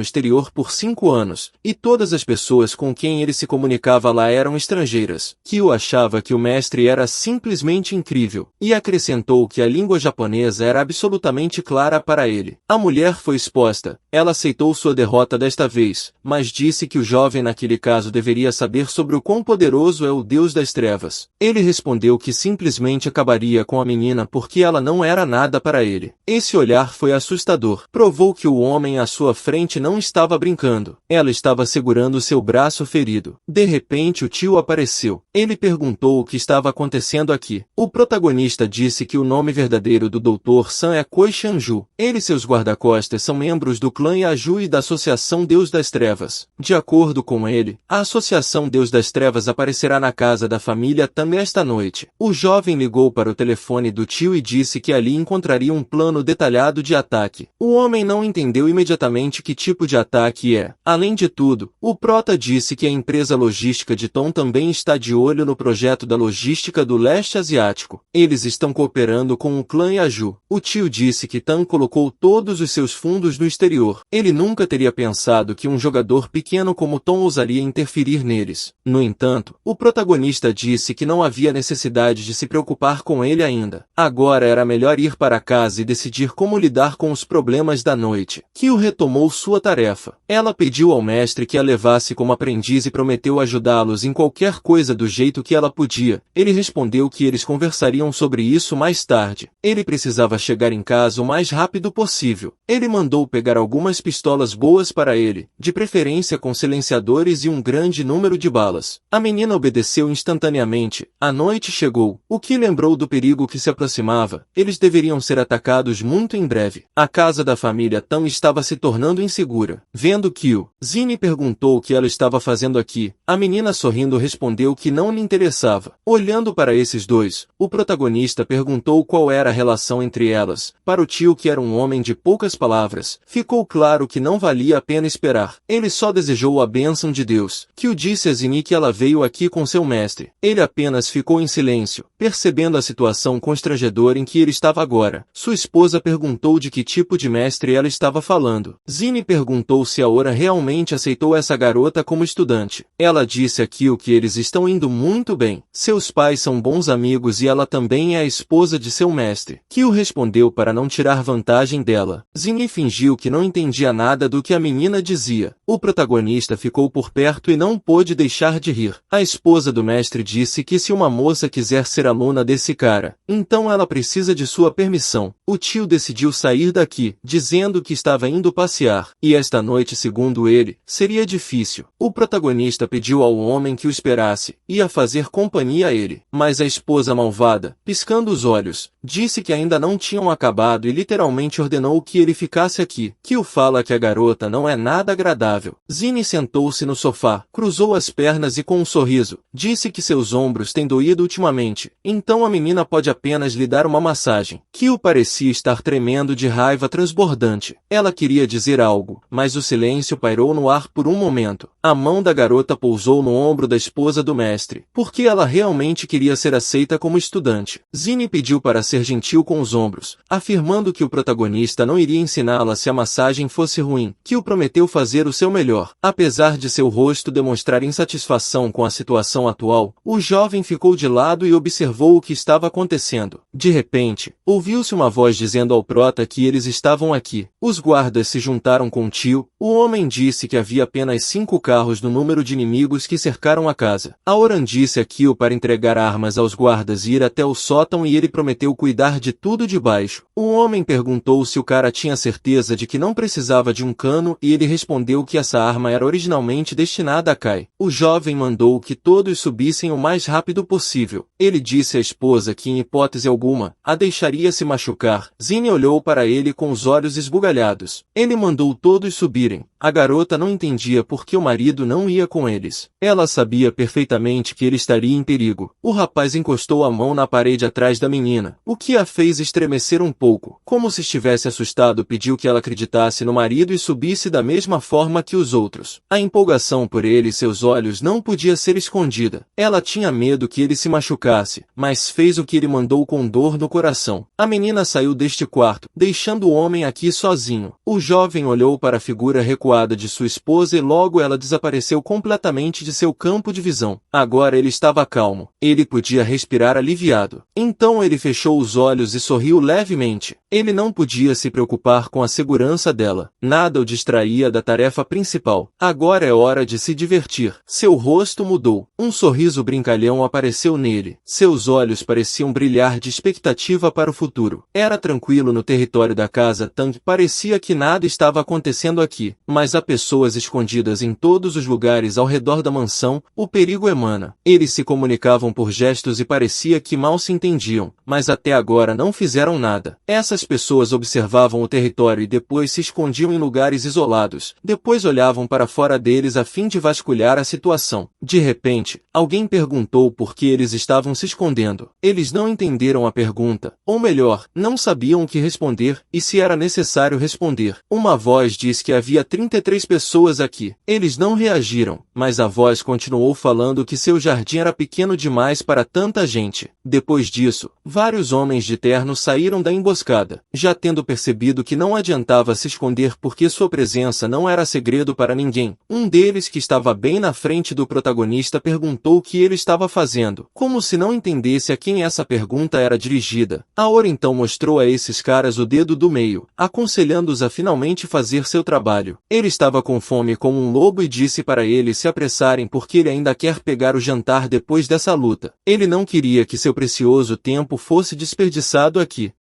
exterior por 5 anos, e todas as pessoas com quem ele se comunicava lá eram estrangeiras. Kyo achava que o mestre era simplesmente incrível, e acrescentou que a língua japonesa era absolutamente clara para ele. A mulher foi exposta. Ela aceitou sua derrota desta vez, mas disse que o jovem naquele caso deveria saber sobre o quão poderoso é o Deus das Trevas. Ele respondeu que simplesmente acabaria com a menina porque ela não era nada para ele. Esse olhar foi assustador. Provou que o homem à sua frente não estava brincando. Ela estava segurando seu braço ferido. De repente o tio apareceu. Ele perguntou o que estava acontecendo aqui. O protagonista disse que o nome verdadeiro do Dr. San é Koi Shanju. Ele e seus guarda-costas são membros do clã Yaju e da Associação Deus das Trevas. De acordo com ele, a Associação Deus das Trevas aparecerá na casa da família Tam esta noite. O jovem ligou para o telefone do tio e disse que ali encontraria um plano detalhado de ataque. O homem não entendeu imediatamente que tipo de ataque é. Além de tudo, o prota disse que a empresa logística de Tom também está de olho no projeto da logística do leste asiático. Eles estão cooperando com o clã Yaju. O tio disse que Tam colocou todos os seus fundos no exterior. Ele nunca teria pensado que um jogador pequeno como Tom ousaria interferir neles. No entanto, o protagonista disse que não havia necessidade de se preocupar com ele ainda. Agora era melhor ir para casa e decidir como lidar com os problemas da noite. Kyo retomou sua tarefa. Ela pediu ao mestre que a levasse como aprendiz e prometeu ajudá-los em qualquer coisa do jeito que ela podia. Ele respondeu que eles conversariam sobre isso mais tarde. Ele precisava chegar em casa o mais rápido possível. Ele mandou pegar algumas pistolas boas para ele, de preferência com silenciadores e um grande número de balas. A menina obedeceu instantaneamente. A noite chegou, o que lembrou do perigo que se aproximava. Eles deveriam ser atacados muito em breve. A casa da família Tam estava se tornando insegura. Vendo Kyo, Zine perguntou o que ela estava fazendo aqui. A menina sorrindo respondeu que não lhe interessava. Olhando para esses dois, o protagonista perguntou qual era a relação entre elas. Para o tio, que era um homem de poucas palavras, ficou claro que não valia a pena esperar. Ele só desejou a bênção de de Deus. Kyo disse a Zini que ela veio aqui com seu mestre. Ele apenas ficou em silêncio, percebendo a situação constrangedora em que ele estava agora. Sua esposa perguntou de que tipo de mestre ela estava falando. Zini perguntou se Aora realmente aceitou essa garota como estudante. Ela disse a Kyo que eles estão indo muito bem. Seus pais são bons amigos e ela também é a esposa de seu mestre. Kyo respondeu para não tirar vantagem dela. Zini fingiu que não entendia nada do que a menina dizia. O protagonista ficou por perto e não pôde deixar de rir. A esposa do mestre disse que se uma moça quiser ser aluna desse cara, então ela precisa de sua permissão. O tio decidiu sair daqui, dizendo que estava indo passear, e esta noite, segundo ele, seria difícil. O protagonista pediu ao homem que o esperasse, ia fazer companhia a ele, mas a esposa malvada, piscando os olhos, disse que ainda não tinham acabado e literalmente ordenou que ele ficasse aqui. Kyo fala que a garota não é nada agradável. Zini sentou-se no sofá, cruzou as pernas e com um sorriso, disse que seus ombros têm doído ultimamente, então a menina pode apenas lhe dar uma massagem. Kyo parecia estar tremendo de raiva transbordante. Ela queria dizer algo, mas o silêncio pairou no ar por um momento. A mão da garota pousou no ombro da esposa do mestre, porque ela realmente queria ser aceita como estudante. Zini pediu para ser gentil com os ombros, afirmando que o protagonista não iria ensiná-la se a massagem fosse ruim. Kyo prometeu fazer o seu melhor. Apesar de seu rosto demonstrar insatisfação com a situação atual, o jovem ficou de lado e observou o que estava acontecendo. De repente, ouviu-se uma voz dizendo ao prota que eles estavam aqui. Os guardas se juntaram com o tio. O homem disse que havia apenas 5 carros no número de inimigos que cercaram a casa. Aoran disse a Kyo para entregar armas aos guardas e ir até o sótão e ele prometeu cuidar de tudo de baixo. O homem perguntou se o cara tinha certeza de que não precisava de um cano e ele respondeu que essa arma era originalmente destinada a Kai. O jovem mandou que todos subissem o mais rápido possível. Ele disse à esposa que em hipótese alguma, a deixaria se machucar. Zini olhou para ele com os olhos esbugalhados. Ele mandou todos subirem. A garota não entendia por que o marido não ia com eles. Ela sabia perfeitamente que ele estaria em perigo. O rapaz encostou a mão na parede atrás da menina, o que a fez estremecer um pouco. Como se estivesse assustado, pediu que ela acreditasse no marido e subisse da mesma forma que os outros. A empolgação por ele e seus olhos não podia ser escondida. Ela tinha medo que ele se machucasse, mas fez o que ele mandou com dor no coração. A menina saiu deste quarto, deixando o homem aqui sozinho. O jovem olhou para a figura recuada de sua esposa e logo ela desapareceu completamente de seu campo de visão. Agora ele estava calmo. Ele podia respirar aliviado. Então ele fechou os olhos e sorriu levemente. Ele não podia se preocupar com a segurança dela. Nada o distraía da tarefa principal. Agora é hora de se divertir. Seu rosto mudou. Um sorriso brincalhão apareceu nele. Seus olhos pareciam brilhar de expectativa para o futuro. Era tranquilo no território da casa Tang. Parecia que nada estava acontecendo aqui. Mas há pessoas escondidas em todos os lugares ao redor da mansão. O perigo emana. Eles se comunicavam por gestos e parecia que mal se entendiam, mas até agora não fizeram nada. Essas pessoas observavam o território e depois se escondiam em lugares isolados. Depois olhavam para fora deles a fim de vasculhar a situação. De repente, alguém perguntou por que eles estavam se escondendo. Eles não entenderam a pergunta, ou melhor, não sabiam o que responder e se era necessário responder. Uma voz disse que havia 33 pessoas aqui. Eles não reagiram, mas a voz continuou falando que seu jardim era pequeno demais para tanta gente. Depois disso, vários homens de terno saíram da emboscada, já tendo percebido que não adiantava se esconder porque sua presença não era segredo para ninguém. Um deles, que estava bem na frente do protagonista, perguntou o que ele estava fazendo, como se não entendesse a quem essa pergunta era dirigida. Aora então mostrou a esses caras o dedo do meio, aconselhando-os a finalmente fazer seu trabalho. Ele estava com fome como um lobo e disse para eles se apressarem porque ele ainda quer pegar o jantar depois dessa luta. Ele não queria que seu precioso tempo fosse desperdiçado aqui.